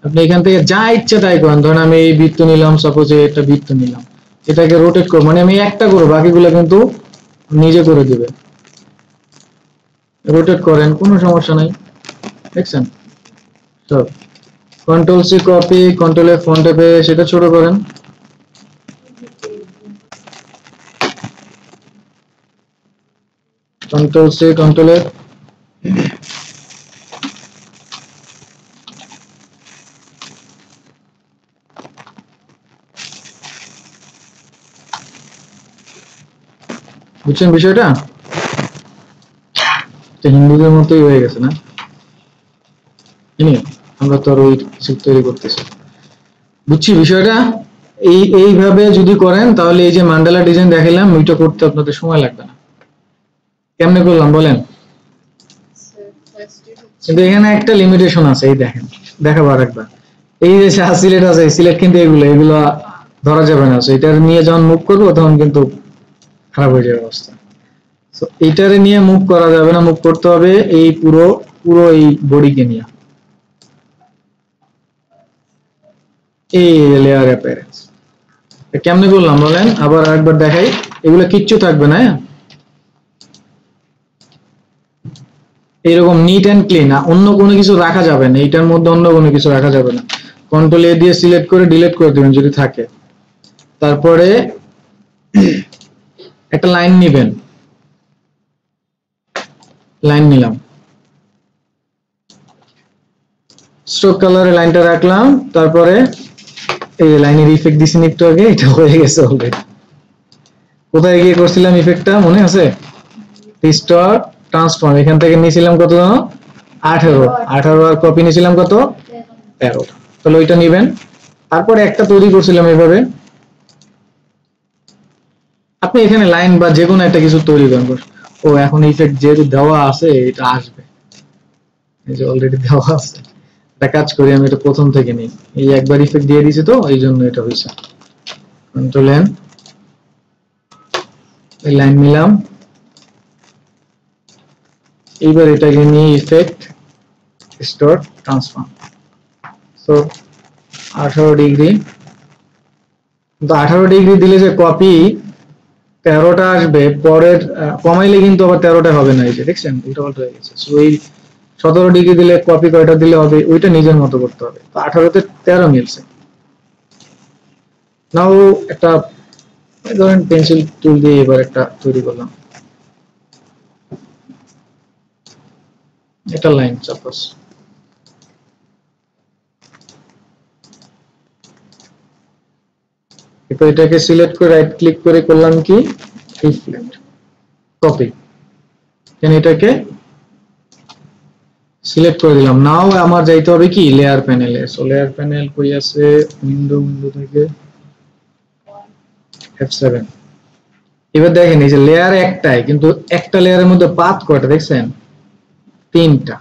আপনি এখান থেকে যা ইচ্ছে তাই করেন, ধরেন আমি এই বৃত্ত নিলাম, সাপোজ একটা বৃত্ত নিলাম, এটাকে রোটেট করব, মানে আমি একটা করবো, বাকিগুলো কিন্তু নিজে করে দিবে। রোটেট করেন, কোনো সমস্যা নাই, দেখছেন সব। Control C copy, control F font এফে সেটা ছোট করেন, কন্ট্রোল সি কন্ট্রোল এফ, বুঝছেন বিষয়টা? হিন্দুদের মতোই হয়ে গেছে না? আমরা তো আর ওই কিছু তৈরি করতেছি, বুঝছি বিষয়টা। এইভাবে যদি করেন তাহলে এই যে মান্ডালা ডিজাইন দেখালাম, ওইটা করতে আপনাদের সময় লাগবে না। কেমনে করলাম বলেন? কিন্তু এখানে একটা লিমিটেশন আছে, এই দেখেন, দেখাবো আরেকবার। এই যে সিলেট আছে, সিলেট কিন্তু এগুলো ধরা যাবে না। এটা নিয়ে যখন মুভ করবো তখন কিন্তু খারাপ হয়ে যাবে অবস্থা। তো এইটারে নিয়ে মুভ করা যাবে না, মুভ করতে হবে এই পুরো পুরো এই বডিকে নিয়ে, এই লেয়ার অ্যাপিয়ারেন্স। কেমনে করলাম বলেন, আবার আরেকবার দেখাই। এগুলো কিচ্ছু থাকবে না, এরকম নিট এন্ড ক্লিন, অন্য কোনো কিছু রাখা যাবে না, এইটার মধ্যে অন্য কোনো কিছু রাখা যাবে না। কন্ট্রোল এ দিয়ে সিলেক্ট করে ডিলিট করে দিবেন যদি থাকে। তারপরে একটা লাইন নিবেন, লাইন নিলাম, স্ট্রোক কালারে লাইনটা রাখলাম, তারপরে এই লাইনের ইফেক্ট দিছি একটু আগে, এটা হয়ে গেছে অলরেডি। কোথায় গিয়ে করছিলাম ইফেক্টটা মনে আছে? ডিস্টর্ট ট্রান্সফর্ম, এখান থেকে নিয়েছিলাম কত জানো? 18। 18 আর কপি নিয়েছিলাম কত? 13। তাহলে ওইটা নেবেন। তারপরে একটা তৈরি করছিলাম এইভাবে। আপনি এখানে লাইন বা যে কোনো একটা কিছু তৈরি করেন। ও এখন ইফেক্ট যেহেতু দেওয়া আছে এটা আসবে, এই যে অলরেডি দেওয়া আছে। একটা কাজ করি, আমি এটা প্রথম থেকে নিই। এই একবার ইফেক্ট দিয়ে দিয়েছি তো এই জন্য এটা হয়েছে। কন্ট্রোল এন, এই লাইন নিলাম। এইবার এটাকে নিয়ে effect distort transform. So 18 degree, কিন্তু 18 ডিগ্রি দিলে যে কপি 13টা আসবে, পরের কমাইলে কিন্তু আবার 13টা হবে না। এই যে দেখছেন উল্টা পাল্টা হয়ে গেছে। সো এই 17 ডিগ্রি দিলে কপি কয়টা দিলে হবে ওইটা নিজের মতো করতে হবে। তো 18তে 13 মিলছে। নাও একটা ধরেন পেন্সিল টুল দিয়ে এবার একটা তৈরি করলাম, এটা লাইন সাপোজ। এরপর এটাকে সিলেক্ট করে রাইট ক্লিক করে করলাম কি রিফ্লেক্ট কপি, দেন এটাকে সিলেক্ট করে দিলাম। নাও আমার যাইতে হবে কি লেয়ার প্যানেলে। সো লেয়ার প্যানেল কই আছে? উইন্ডো থেকে F7। এবার দেখেন এই যে লেয়ার একটাই, কিন্তু একটা লেয়ারের মধ্যে পাথ কয়টা দেখছেন? 3টা।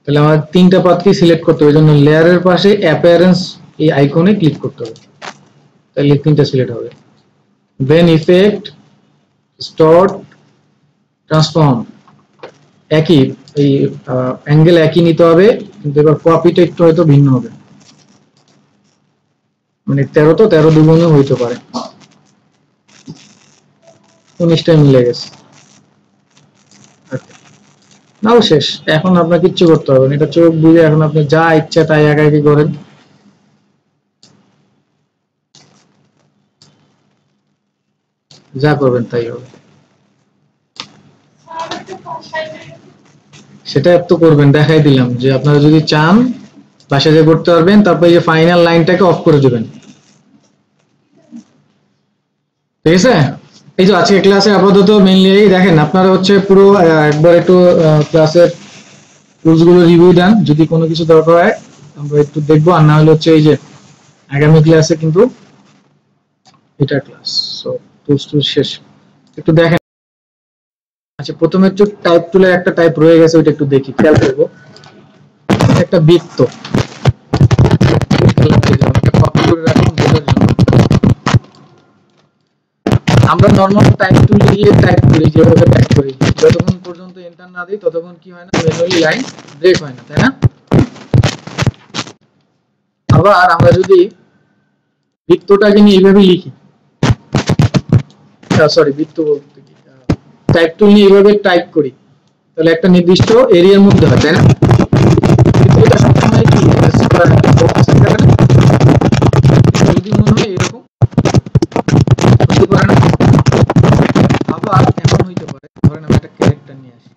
তাহলে আমার 3টা পাথকে সিলেক্ট করতে হবে, জন্য লেয়ারের পাশে অ্যাপিয়ারেন্স এই আইকনে ক্লিক করতে হবে, তাহলে 3টা সিলেক্ট হবে। দেন ইফেক্ট ডিস্টর্ট ট্রান্সফর্ম, একই এই অ্যাঙ্গেল একই নিতে হবে, কিন্তু এবার কপিটা একটু হয়তো ভিন্ন হবে। মানে 13 তো 13 দুগুণে হইতে পারে। 19টাই মিলে গেছে। নাও শেষ। এখন আপনার কিচ্ছু করতে হবে না, এটা চোখ বুঝে এখন আপনি যা ইচ্ছা তাই একাকি করেন। যা করবেন তাই হবে। সেটা একটু করবেন, দেখাই দিলাম যে আপনারা যদি চান বাসায় যে করতে পারবেন। তারপর এই যে ফাইনাল লাইনটাকে অফ করে দিবেন, ঠিক আছে? এই যে আজকে ক্লাসে আপাতত মেইনলি এই দেখেন আপনারা হচ্ছে পুরো একবার একটু ক্লাসের টুলস গুলো রিভিউ দেন, যদি কোনো কিছু দরকার হয় আমরা একটু দেখবো, আর না হলে হচ্ছে এই যে আগামী ক্লাসে কিন্তু এটা ক্লাস। সো টুলস শেষ, একটু দেখেন। আচ্ছা প্রথমে একটু টাইপ টুলের একটা টাইপ রয়ে গেছে, ওইটা একটু দেখি, খেয়াল করবো। একটা বৃত্ত কপি করে রাখুন বোঝার জন্য। আমরা নরমাল টাইপ টুল দিয়ে টাইপ করি, যেভাবে টাইপ করি, যতক্ষণ পর্যন্ত এন্টার না দিই ততক্ষণ কি হয় না, ম্যানুয়ালি লাইন ব্রেক হয় না, তাই না? আবার আমরা যদি বৃত্তটাকে নিয়ে এইভাবে লিখি, সরি বৃত্ত বলতে কি, টাইপ টুল নিয়ে এইভাবে টাইপ করি, তাহলে একটা নির্দিষ্ট এরিয়ার মধ্যে হয়, তাই না? কিন্তু এটা সবসময় কি যদি মনে হয় এরকম হতে পারে না। আবার এমন হইতে পারে, ধরেন আমি একটা ক্যারেক্টার নিয়ে আসি,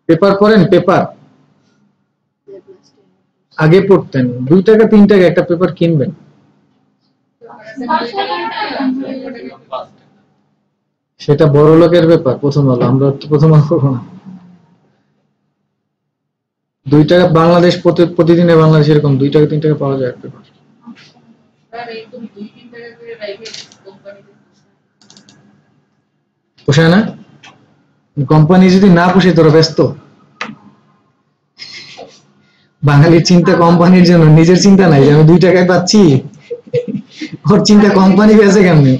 পেপার পড়েন? পেপার আগে পড়তেন, 2 টাকা 3 টাকা একটা পেপার কিনবেন। সেটা বড় লোকের ব্যাপার, প্রথম আলো, আমরা তো প্রথম আলো করবো না। 2 টাকা বাংলাদেশ প্রতিদিনে বাংলাদেশ এরকম 2 টাকা 3 টাকা পাওয়া যায় একটা পেপার। পোষায় না? কোম্পানি যদি না পুষে তোরা ব্যস্ত। বাঙালির চিন্তা কোম্পানির জন্য, নিজের চিন্তা নাই যে আমি 2 টাকায় পাচ্ছি। ওর চিন্তা কোম্পানি বেঁচে কেমনে,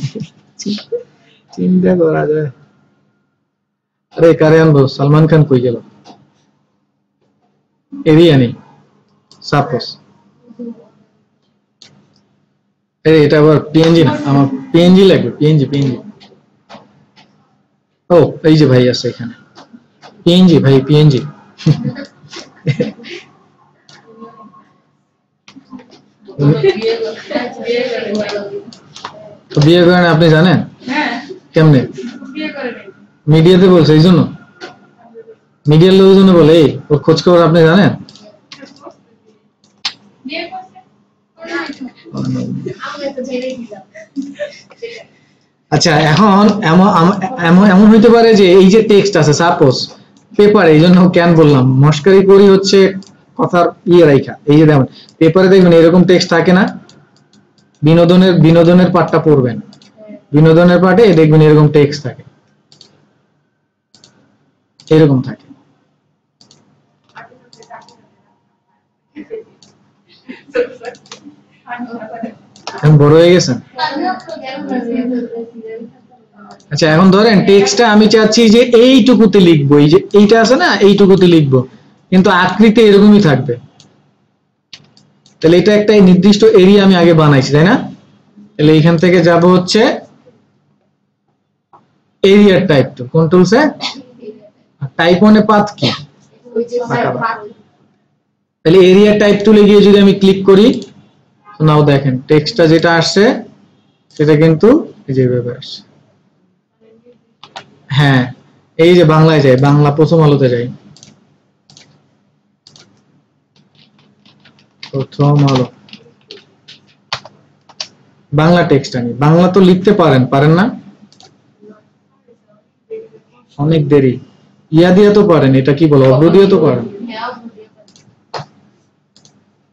চিন্তা করা যায়। আরে কারে আনবো? সালমান খান কই গেল? এরিয়া নেই সাপোজ। এটা আবার পিএনজি না, আমার পিএনজি লাগবে, পিএনজি পিএনজি। ও এই যে ভাই আছে এখানে, পিএনজি ভাই, পিএনজি। তো বিয়ে করেন আপনি জানেন কেমনে? মিডিয়াতে বলছে এই জন্য। মিডিয়াল ওই জন্য বলে এই ওর খোঁজ খবর আপনি জানেন? আচ্ছা এখন এমন এমন এমন হইতে পারে যে এই যে টেক্সট আছে সাপোজ পেপারে, এই জন্য কেন বললাম মস্কারি করি হচ্ছে কথার ইয়ে রাইখা। এই যে দেখুন পেপারে দেখবেন এরকম টেক্সট থাকে না, বিনোদনের পার্টটা পড়বেন, বিনোদনের পার্টে দেখবেন এরকম টেক্সট থাকে, এরকম থাকে। এখন বড় হয়ে গেছেন। আচ্ছা এখন ধরেন টেক্সটটা আমি চাচ্ছি যে এইটুকুতে লিখবো, এই যে এইটা আছে না এইটুকুতে লিখবো, কিন্তু আকৃতি এরকমই থাকবে। তাহলে এটা একটা নির্দিষ্ট এরিয়া আমি আগে বানাইছি তাই না? তাহলে এইখান থেকে যাব হচ্ছে এরিয়া টাইপ টু, কন্ট্রোল সে টাইপ ওয়ানে পাথ কি, তাহলে এরিয়া টাইপ টুলে গিয়ে যদি আমি ক্লিক করি, নাও দেখেন টেক্সটটা যেটা আসছে সেটা কিন্তু এই যে ভাবে আসছে। হ্যাঁ এই যে বাংলায় যায়, বাংলা প্রথম আলোতে যাই, প্রথম আলো বাংলা টেক্সট আনি। বাংলা তো লিখতে পারেন, পারেন না? অনেক দেরি। ইয়া দিয়ে তো পারেন, এটা কি বলে অব্র দিয়ে তো পারেন।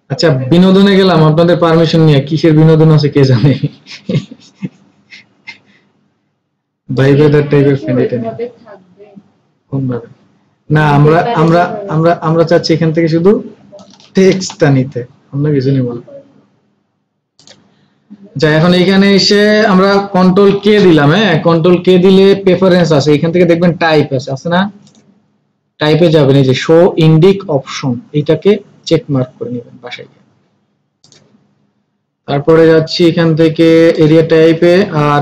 আচ্ছা বিনোদনে গেলাম আপনাদের পারমিশন নিয়ে, কিসের বিনোদন আছে কে জানে। ভাইব্রেটার টাইপের ফ্যান এটা কোন ভাবে না, আমরা আমরা আমরা আমরা চাচ্ছি এখান থেকে শুধু টেক্সটটা নিতে, অন্য কিছু নেই বল। যা এখন এইখানে এসে আমরা কন্ট্রোল কে দিলাম, হ্যাঁ কন্ট্রোল কে দিলে প্রেফারেন্স আছে, এখান থেকে দেখবেন টাইপ আছে না, টাইপে যাবেন এই যে শো ইন্ডিক অপশন, এইটাকে চেক মার্ক করে নেবেন বাসায়। তারপরে যাচ্ছি এখান থেকে এরিয়া টাইপে, আর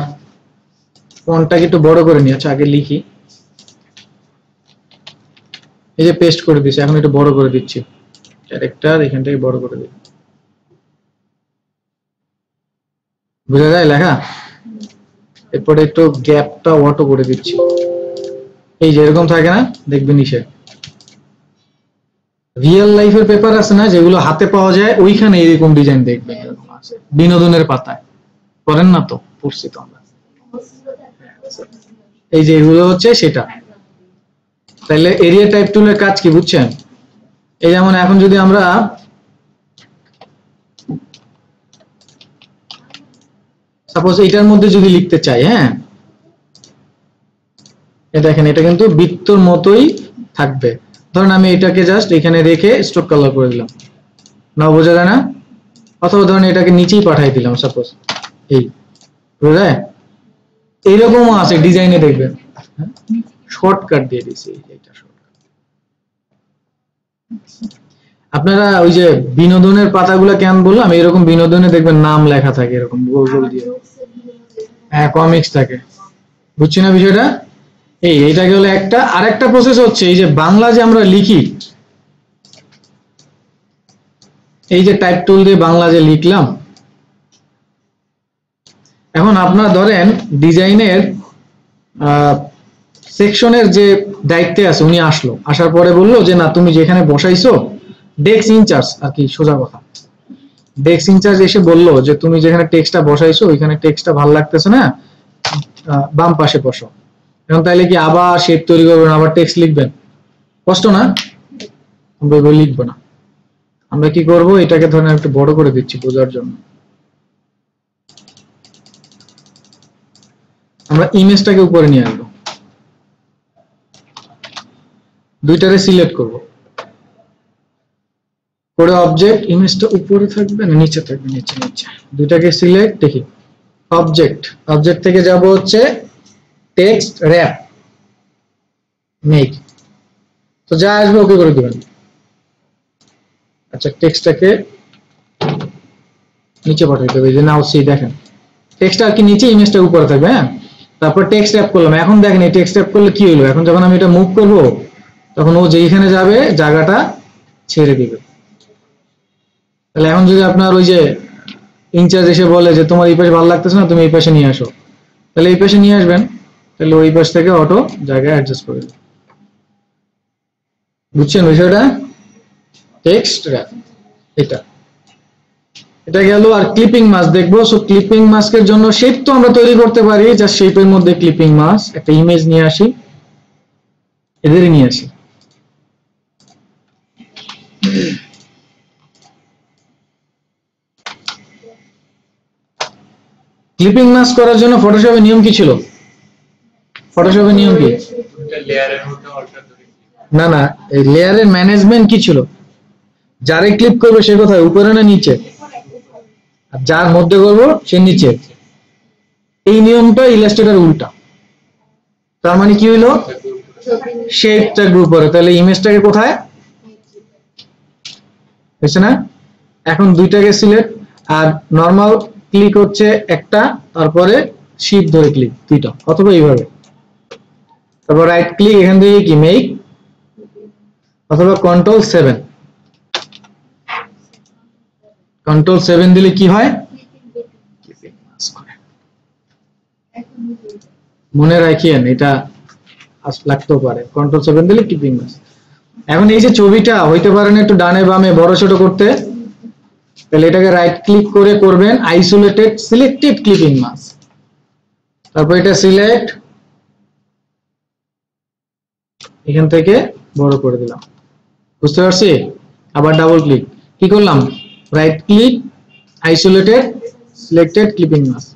ফন্টটাকে একটু বড় করে নিয়ে, আচ্ছা আগে লিখি, এই যে পেস্ট করে দিচ্ছি, এখন একটু বড় করে দিচ্ছি ক্যারেক্টার, এখান থেকে বড় করে দিই, বুঝা যায় লেখা। এরপরে একটু গ্যাপটা অটো করে দিচ্ছি, এই যে এরকম থাকে না দেখবেন নিচে রিয়েল লাইফের পেপার আছে না যেগুলো হাতে পাওয়া যায়, ওইখানে এরকম ডিজাইন দেখবেন এরকম আছে বিনোদনের পাতায়, করেন না তো? পড়ছি তো আমরা, এই যে এগুলো হচ্ছে সেটা। তাহলে এরিয়া টাইপ টুলের কাজ কি বুঝছেন? এই যেমন এখন যদি আমরা সাপোজ এইটার মধ্যে যদি লিখতে চাই, হ্যাঁ দেখেন এটা কিন্তু বৃত্তর মতোই থাকবে। ধরুন আমি এটাকে জাস্ট এখানে রেখে স্ট্রোক কালার করে দিলাম, না বোঝা যায় না? অথবা ধরুন এটাকে নিচেই পাঠিয়ে দিলাম সাপোজ, এই বোঝা যায়? এইরকমও আছে ডিজাইনে দেখবেন, শর্টকাট দিয়ে দিছি এইটা শর্টকাট। আপনারা ওই যে বিনোদনের পাতাগুলো কেমন বললাম, এরকম বিনোদনে দেখবেন নাম লেখা থাকে এরকম গোল গোল দিয়ে, হ্যাঁ কমিক্স থাকে, বুঝছি না বিষয়টা? এইটাকে হলো একটা, আরেকটা প্রসেস হচ্ছে এই যে বাংলা যে আমরা লিখি, এই যে টাইপ টুল দিয়ে বাংলা যে লিখলাম, এখন আপনার ধরেন ডিজাইনের সেকশনের যে দায়িত্বে আছে উনি আসলো, আসার পরে বললো যে না তুমি যেখানে বসাইছো ডেস্ক ইনচার্জ আর কি, সোজা কথা ডেস্ক ইনচার্জ এসে বললো যে তুমি যেখানে টেক্সটটা বসাইছো ওইখানে টেক্সটটা ভালো লাগতেছে না, বাম পাশে বসো। এখন তাইলে কি আবার শেপ তৈরি করবেন, আবার টেক্সট লিখবেন? কষ্ট না? আমরা এগুলো লিখবো না, আমরা কি করব এটাকে ধরেন একটু বড় করে দিচ্ছি বোঝার জন্য, আমরা ইমেজটাকে উপরে নিয়ে আসবো, দুইটারে সিলেক্ট করব করে অবজেক্ট, ইমেজটা উপরে থাকবে না নিচে থাকবে, নিচে নিচে দুইটাকে সিলেক্ট, দেখি অবজেক্ট, অবজেক্ট থেকে যাব হচ্ছে টেক্সট র‍্যাপ মেক, তো যা আসবে ওকে করে দিবেন। আচ্ছা টেক্সটটাকে নিচে পাঠাইতে হবে, যে নাও সি দেখেন টেক্সটটা আর কি নিচে, ইমেজটা উপরে থাকবে, হ্যাঁ। তারপর টেক্সট র‍্যাপ করলাম, এখন দেখেন এই টেক্সট র‍্যাপ করলে কি হলো, এখন যখন আমি এটা মুভ করব তখন ও যেখানে যাবে জায়গাটা ছেড়ে দিবে। তাহলে এখন যদি আপনার ওই যে ইনচার্জ এসে বলে যে তোমার এই পাশে ভালো লাগতেছে না তুমি এই পাশে নিয়ে আসো, তাহলে এই পাশে নিয়ে আসবেন, তাহলে ওই পাশ থেকে অটো জায়গায় অ্যাডজাস্ট করে দেবে। বুঝছেন বিষয়টা? টেক্সট র্যাপ এটা এটা গেল। আর ক্লিপিং মাস্ক দেখবো। সো ক্লিপিং মাস্কের জন্য শেপ তো আমরা তৈরি করতে পারি, জাস্ট শেপের মধ্যে ক্লিপিং মাস্ক একটা ইমেজ নিয়ে আসি, এদেরই নিয়ে আসি। ক্লিপিং মাস্ক করার জন্য ফটোশপের নিয়ম কি ছিল? ফটোশপের নিয়ম কি? না না, এই লেয়ারের ম্যানেজমেন্ট কি ছিল? যারে ক্লিপ করবে সে কোথায়, উপরে না নিচে? আর যার মধ্যে করবো সে নিচে। এই নিয়মটা ইলাস্ট্রেটর উল্টা। তার মানে কি হইলো, শেপটা গ্রুপ করে, তাহলে ইমেজটাকে কোথায় হয়েছে না? এখন দুইটাকে সিলেক্ট, আর নরমাল ক্লিক হচ্ছে একটা, তারপরে শিফট ধরে ক্লিক দুইটা, অথবা এইভাবে। তারপর রাইট ক্লিক, এখান থেকে কি মেক, অথবা Ctrl+7। Ctrl+7 দিলে কি হয়, মনে রাখিয়েন এটা লাগতেও পারে। Ctrl+7 দিলে ক্লিপিং মাস্ক। এখন এই যে ছবিটা হইতে পারে না একটু ডানে বামে বড় ছোট করতে, তাহলে এটাকে রাইট ক্লিক করে করবেন আইসোলেটেড সিলেক্টেড ক্লিপিং মাস্ক। তারপর এটা সিলেক্ট, এখান থেকে বড় করে দিলাম, বুঝতে পারছি? আবার ডাবল ক্লিক, কি করলাম, right click isolated selected clipping mask,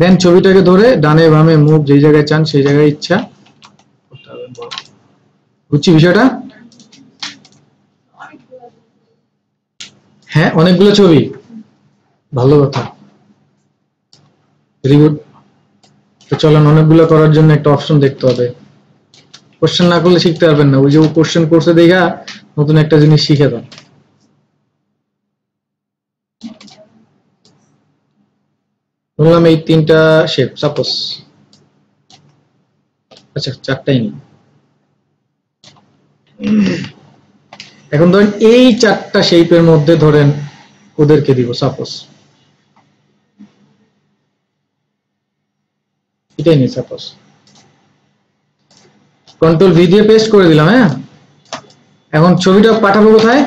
then ছবিটাকে ধরে ডানে বামে মুভ যেই জায়গায় চান সেই জায়গায় ইচ্ছা করতে হবে। বুঝছি বিষয়টা? হ্যাঁ, অনেকগুলো ছবি, ভালো কথা, ভেরি গুড। তো চলেন, অনেকগুলো করার জন্য একটা অপশন দেখতে হবে। কোশ্চেন না করলে শিখতে পারবেন না। ওই যে কোশ্চেন কোর্সে দেখা নতুন একটা জিনিস শিখে দেন। বললাম এই তিনটা শেপ সাপোজ, আচ্ছা চারটাই নেই। এখন ধরেন এই চারটা শেপের মধ্যে ধরেন ওদেরকে দিব, সাপোজ এটাই নেই, সাপোজ Ctrl+V দিয়ে পেস্ট করে দিলাম। হ্যাঁ, এখন ছবিটা পাঠাবো কোথায়,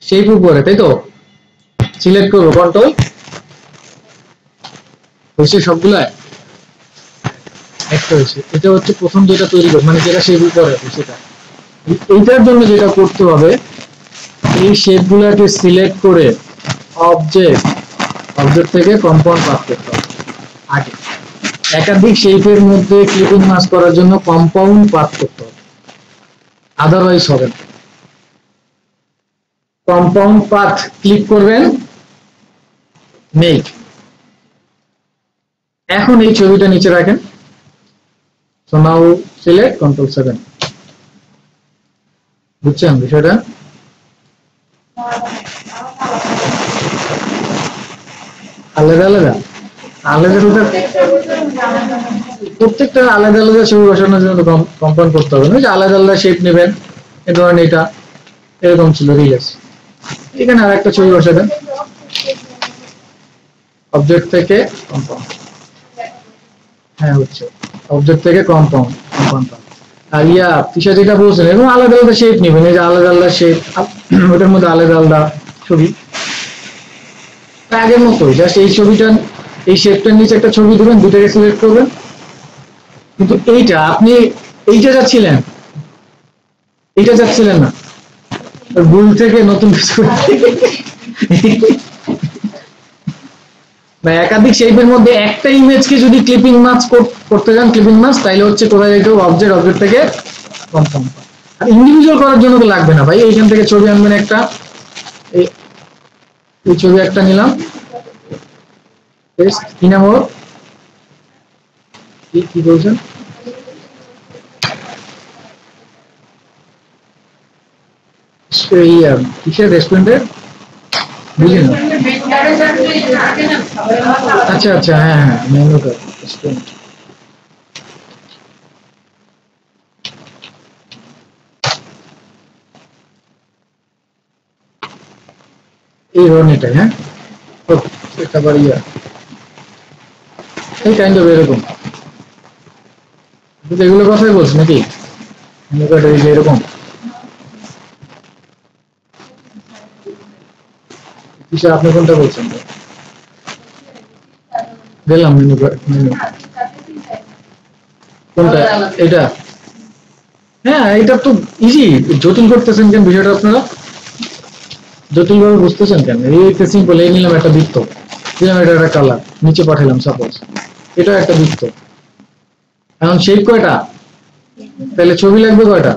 শেপ উপরে, তাই তো? সিলেক্ট করবো কন্ট্রোল, হয়েছে সবগুলা একটা হয়েছে। এটা হচ্ছে প্রথম যেটা তৈরি করবো, মানে যেটা শেপ উপরে সেটা। এইটার জন্য যেটা করতে হবে, এই শেপ গুলাকে সিলেক্ট করে অবজেক্ট থেকে কম্পাউন্ড পাথ করতে হবে আগে। একাধিক শেপের মধ্যে ক্লিপিং মাস্ক করার জন্য কম্পাউন্ড পাথ করতে হবে, আদারওয়াইজ হবে না। কম্পাউন্ড পাথ ক্লিক করবেন, মেক। এখন এই ছবিটা নিচে রাখেন, সো নাও সিলেক্ট Ctrl+7। বুঝছেন বিষয়টা? আলাদা আলাদা আলাদা আলাদা প্রত্যেকটা আলাদা আলাদা ছবি বসানোর জন্য কম্পাউন্ড করতে হবে না, যে আলাদা আলাদা শেপ নেবেন। এই ধরেন এটা এরকম ছিল রিলেস, এখানে আর একটা ছবি বসাবেন, অবজেক্ট থেকে কম্পাউন্ড। হ্যাঁ হচ্ছে, অবজেক্ট থেকে কম্পাউন্ড। আর পিসা যেটা বলছেন, এবং আলাদা আলাদা শেপ নেবেন, এই যে আলাদা আলাদা শেপ, ওটার মধ্যে আলাদা আলাদা ছবি, আগের মতো জাস্ট এই ছবিটা, এই শেপটার নিচে একটা ছবি দেবেন, দুটাকে সিলেক্ট করবেন। কিন্তু এইটা আপনি এইটা যাচ্ছিলেন, এইটা যাচ্ছিলেন না, ভুল থেকে নতুন কিছু বা একাধিক শেপের মধ্যে একটা ইমেজকে যদি ক্লিপিং মাস্ক করতে যান, ক্লিপিং মাস্ক, তাইলে হচ্ছে কোথায় যেতে হবে, অবজেক্ট থেকে কম্পাউন্ড। আর ইন্ডিভিজুয়াল করার জন্য তো লাগবে না ভাই, এইখান থেকে ছবি আনবেন একটা, এই ছবি একটা নিলাম, কি নাম ওর, কি বলছেন, কিসের রেস্টুরেন্টের, বুঝলেন? আচ্ছা আচ্ছা, হ্যাঁ হ্যাঁ, মেনুটা রেস্টুরেন্ট। এই ধরনেরটাই, হ্যাঁ, এটা আবার এই কাইন্ড অফ এরকম, এগুলো কথাই বলছি নাকি, এরকম কিসে আপনি কোনটা বলছেন? গেলাম মেনু মেনু কোনটা? এটা? হ্যাঁ, এটা তো ইজি। জটিল করতেছেন কেন বিষয়টা আপনারা? জটিল ভাবে বুঝতেছেন কেন? এই একটা সিম্পল, এই নিলাম একটা বৃত্ত, দিলাম এটা একটা কালার, নিচে পাঠালাম সাপোজ, এটা একটা বৃত্ত। এখন শেপ কয়টা? তাহলে ছবি লাগবে কয়টা?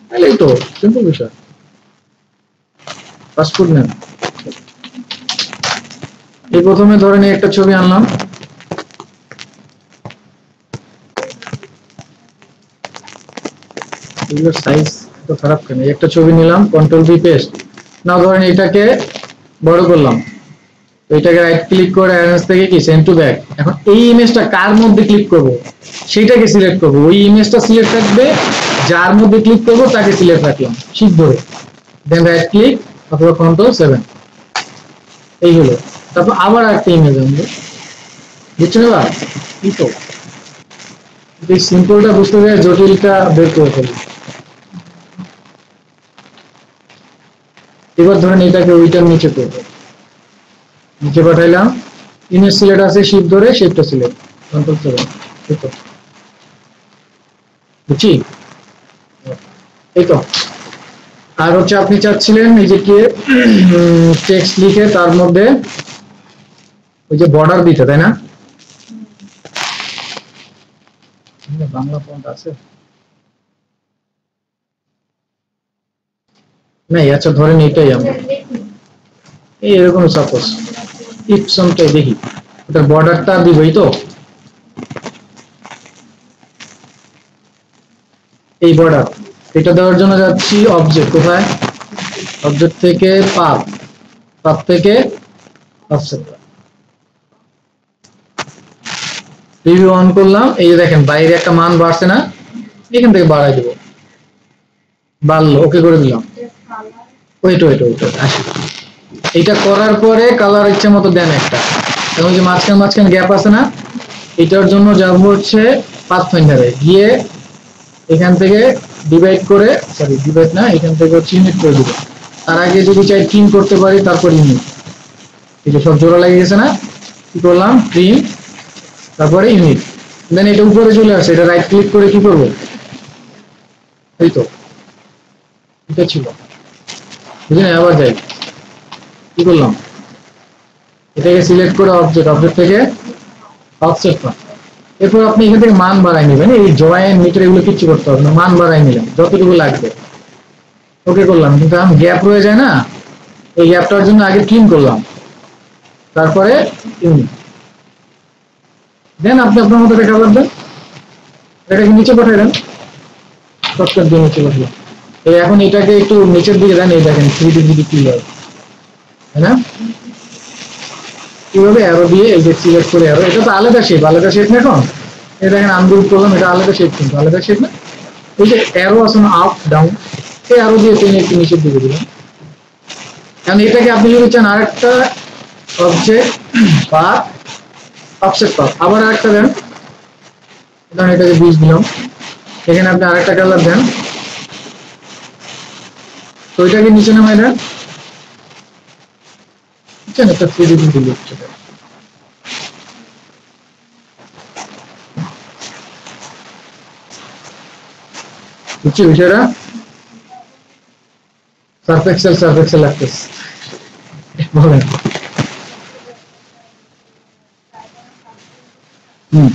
তাহলে এই তো সিম্পল বিষয়। পাসপোর্ট নেন, এই প্রথমে ধরেন একটা ছবি আনলাম, এগুলোর সাইজ তো খারাপ কেন? একটা ছবি নিলাম, কন্ট্রোল ভি পেস্ট। না ধরেন এটাকে বড় করলাম, এটাকে রাইট ক্লিক করে অ্যারেঞ্জ থেকে কি সেন্ড টু ব্যাক। এখন এই ইমেজটা কার মধ্যে ক্লিক করব সেটাকে সিলেক্ট করব, ওই ইমেজটা সিলেক্ট থাকবে, যার মধ্যে ক্লিক করব তাকে সিলেক্ট রাখলাম শিফট ধরে, দেন রাইট ক্লিক অথবা কন্ট্রোল 7, এই হলো। তারপর আবার একটা ইমেজ আনবো, বুঝছেন? এবার কি তো এই সিম্পলটা বুঝতে গেলে জটিলটা বের করে ফেলি। এবার ধরেন এটাকে ওইটার নিচে করবো, নিচে পাঠাইলাম, ইমেজ সিলেক্ট আছে, শিফট ধরে শেপটা সিলেক্ট, কন্ট্রোল 7, এই তো বুঝছি, এই তো। আর হচ্ছে আপনি চাচ্ছিলেন এই যে কি টেক্সট লিখে তার মধ্যে ওই যে বর্ডার দিতে, তাই না? বাংলা ফন্ট আছে না? আচ্ছা ধরেন এটাই আমরা এই এরকম সাপোজ ইপসনটাই দেখি, ওটার বর্ডারটা দিবই তো, এই বর্ডার। এটা দেওয়ার জন্য যাচ্ছি অবজেক্ট, কোথায়? অবজেক্ট থেকে পাথ, পাথ থেকে অফসেট, রিভিউ অন করলাম, এই যে দেখেন বাইরে একটা মান বাড়ছে না, এখান থেকে বাড়াই দেবো, বাড়লো, ওকে করে দিলাম। ওয়েট ওয়েট ওয়েট আসি, এটা করার পরে কালার ইচ্ছে মতো দেন একটা, এবং যে মাঝখানে মাঝখানে গ্যাপ আছে না, এটার জন্য যাব হচ্ছে পাথফাইন্ডারে গিয়ে এখান থেকে ডিভাইড করে, সরি ডিভাইড না, এখান থেকে হচ্ছে ইউনিট করে দিব। তার আগে যদি চাই ট্রিম করতে পারি, তারপর ইউনিট, এই যে সব জোড়া লাগিয়ে গেছে না, কি করলাম ট্রিম, তারপরে ইউনিট, দেন এটা উপরে চলে আসে, এটা রাইট ক্লিক করে কি করবো, এই তো এটা ছিল, বুঝলেন? আবার যাই, কি করলাম, এটাকে সিলেক্ট করে অবজেক্ট, অবজেক্ট থেকে অফসেট পান, এরপর আপনি এখান থেকে মান বাড়াই নেবেন, এই জয়েন মিটার এগুলো কিচ্ছু করতে হবে না, মান বাড়াই নিলেন যতটুকু লাগবে, ওকে করলাম। কিন্তু এখন গ্যাপ রয়ে যায় না, এই গ্যাপটার জন্য আগে ট্রিম করলাম, তারপরে ইউনিট, দেন আপনি আপনার মতো রেখা করবেন, এটাকে নিচে পাঠিয়ে দেন, শর্টকাট দিয়ে নিচে পাঠিয়ে, এই এখন এটাকে একটু নিচের দিকে দেন, এই দেখেন 3D দিকে কি হয়, তাই না? কিভাবে অ্যারো দিয়ে এই যে সিলেক্ট করে অ্যারো, এটা তো আলাদা শেপ, আলাদা শেপ না। এখন এই দেখেন আনগ্রুপ করলাম, এটা আলাদা শেপ, কিন্তু আলাদা শেপ না, এই যে অ্যারো আছে না আপ ডাউন, এই অ্যারো দিয়ে টেনে একটু নিচের দিকে দিলাম। কারণ এটাকে আপনি যদি চান আরেকটা অবজেক্ট বা অফসেট পাথ, আবার আরেকটা দেন, কারণ এটাকে 20 দিলাম, এখানে আপনি আরেকটা কালার দেন, তো এটাকে নিচে নামাই দেন, বুঝছেন? একটা 3D দিল, বুঝছি বিষয়টা? সার্ফেক্সেল সার্ফেক্সেল লাগতেছে, বলেন। হুম,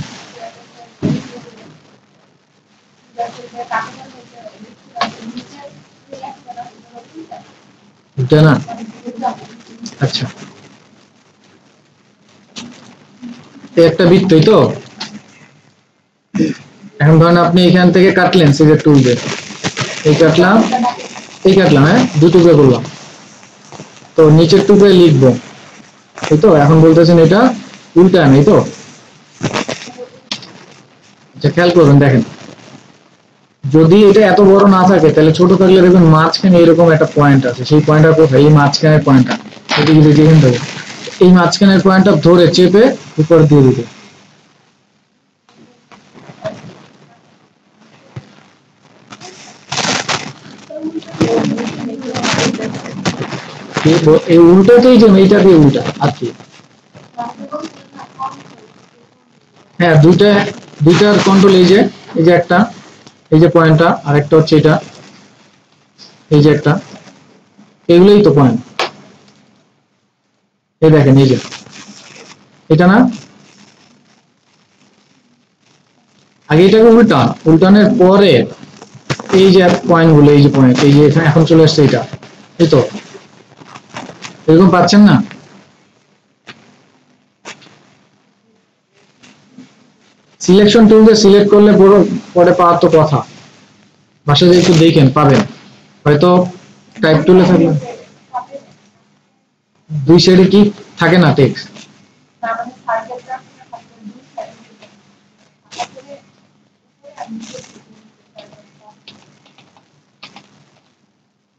এটা না, আচ্ছা এই একটা বৃত্তই তো, এখন ধরেন আপনি এখান থেকে কাটলেন সিজের টুল দিয়ে, এই কাটলাম, এই কাটলাম, হ্যাঁ দুই টুকরো করলাম, তো নিচের টুকরো লিখবো, এই তো। এখন বলতেছেন এটা উল্টান, এই তো। আচ্ছা খেয়াল করবেন, দেখেন যদি এটা এত বড় না থাকে, তাহলে ছোট থাকলে দেখবেন মাঝখানে এরকম একটা পয়েন্ট আছে, সেই পয়েন্টটা কোথায়? এই মাঝখানের পয়েন্টটা, এদিকে যেখান থেকে এই মাঝখানের পয়েন্টটা ধরে চেপে উপর দিয়ে দিতে, এই উল্টা তো এই জন্য এইটা দিয়ে উল্টা আর কি। হ্যাঁ দুইটার কন্ট্রোল এই যে একটা, এই যে পয়েন্টটা, আর একটা হচ্ছে এটা, এই যে একটা, এগুলোই তো পয়েন্ট। এই দেখেন এই যে এটা না, আগে এটাকে উল্টানোর পরে এই যে পয়েন্ট গুলো, এই যে পয়েন্ট, এই যে এখানে এখন চলে আসছে এটা, এই তো এরকম পাচ্ছেন না? সিলেকশন টুল দিয়ে সিলেক্ট করলে পরে পাওয়ার তো কথা, বাসায় একটু দেখেন পাবেন, হয়তো টাইপ টুলে থাকলে দুই সাইডে কি থাকে না টেক্সট,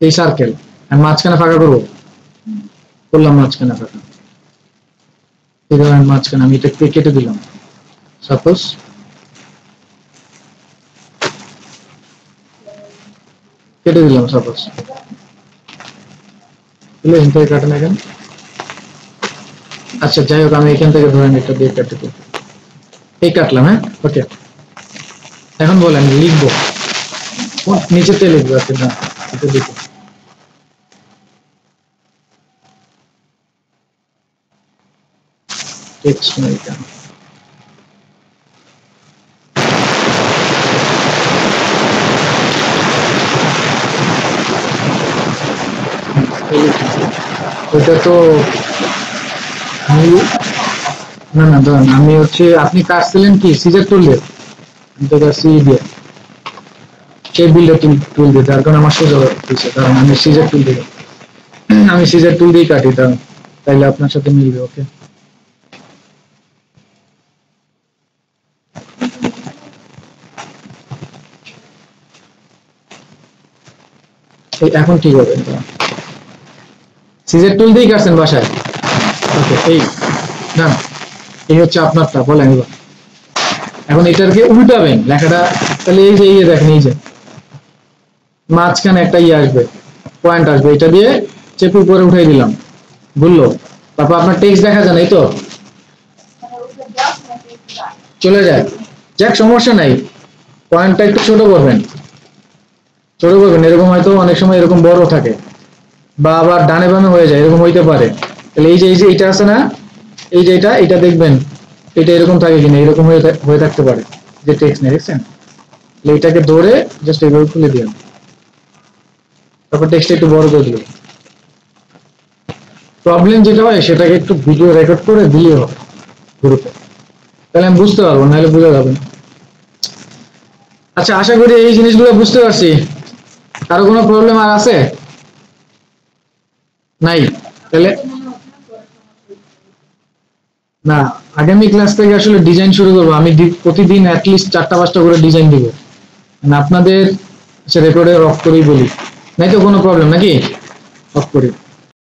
এই সার্কেল আমি মাঝখানে ফাঁকা করবো, করলাম মাঝখানে ফাঁকা, এই ধরেন মাঝখানে আমি এটা কেটে দিলাম, সাপোজ কেটে দিলাম, সাপোজ এখান থেকে কাটেন এখন। আচ্ছা যাই হোক, আমি এখান থেকে ধরেন এটা দিয়ে কাটতে দিই, এই কাটলাম। হ্যাঁ ওকে, এখন বলেন লিখবো নিচেতে লিখবো, আচ্ছা না এটা লিখবো, টেক্সট না এটা, ওটা তো না না ধরেন আমি হচ্ছে, আপনি কাটছিলেন কি সিজার টুল দিয়ে, আমি তো সি দিয়ে সেই বিল্ডার টুল দিয়ে, তার কারণে আমার সোজা হয়েছে, কারণ আমি সিজার টুল দিয়ে, আমি সিজার টুল দিয়ে কাটি, তাইলে আপনার সাথে মিলবে। ওকে এখন ঠিক হবে, সিজার টুল দিয়েই কাটছেন বাসায়? ওকে এই না, এই হচ্ছে আপনারটা, বলেন এবার। এখন এটাকে উল্টাবেন লেখাটা, তাহলে এই যে দেখেন এই যে মাঝখানে একটা আসবে, পয়েন্ট আসবে, এটা দিয়ে চেপে উপরে উঠাই দিলাম, বুঝলো? তারপর আপনার টেক্সট দেখা যায় না, এই তো চলে যায়, যাক সমস্যা নাই, পয়েন্টটা একটু ছোট করবেন, এরকম হয়তো অনেক সময় এরকম বড় থাকে, বা আবার ডানে বামে হয়ে যায়, এরকম হইতে পারে। তাহলে এই যে এটা আছে না, এই যে এটা দেখবেন এটা এরকম থাকে কিনা, এরকম হয়ে থাকতে পারে যে টেক্সট নেই, দেখছেন? এটাকে ধরে জাস্ট এইভাবে খুলে দিলাম, তারপর টেক্সট একটু বড় করে দিলাম। প্রবলেম যেটা হয় সেটাকে একটু ভিডিও রেকর্ড করে দিলে হবে গ্রুপে, তাহলে আমি বুঝতে পারবো, নাহলে বোঝা যাবে না। আচ্ছা আশা করি এই জিনিসগুলো বুঝতে পারছি। কারো কোনো প্রবলেম আর আছে? নাই? তাহলে না, আগামী ক্লাস থেকে আসলে ডিজাইন শুরু করবো, আমি প্রতিদিন অ্যাটলিস্ট 4টা-5টা করে ডিজাইন দিব, মানে আপনাদের রেকর্ডে অফ করেই বলি, নাই তো কোনো প্রবলেম নাকি? অফ করি।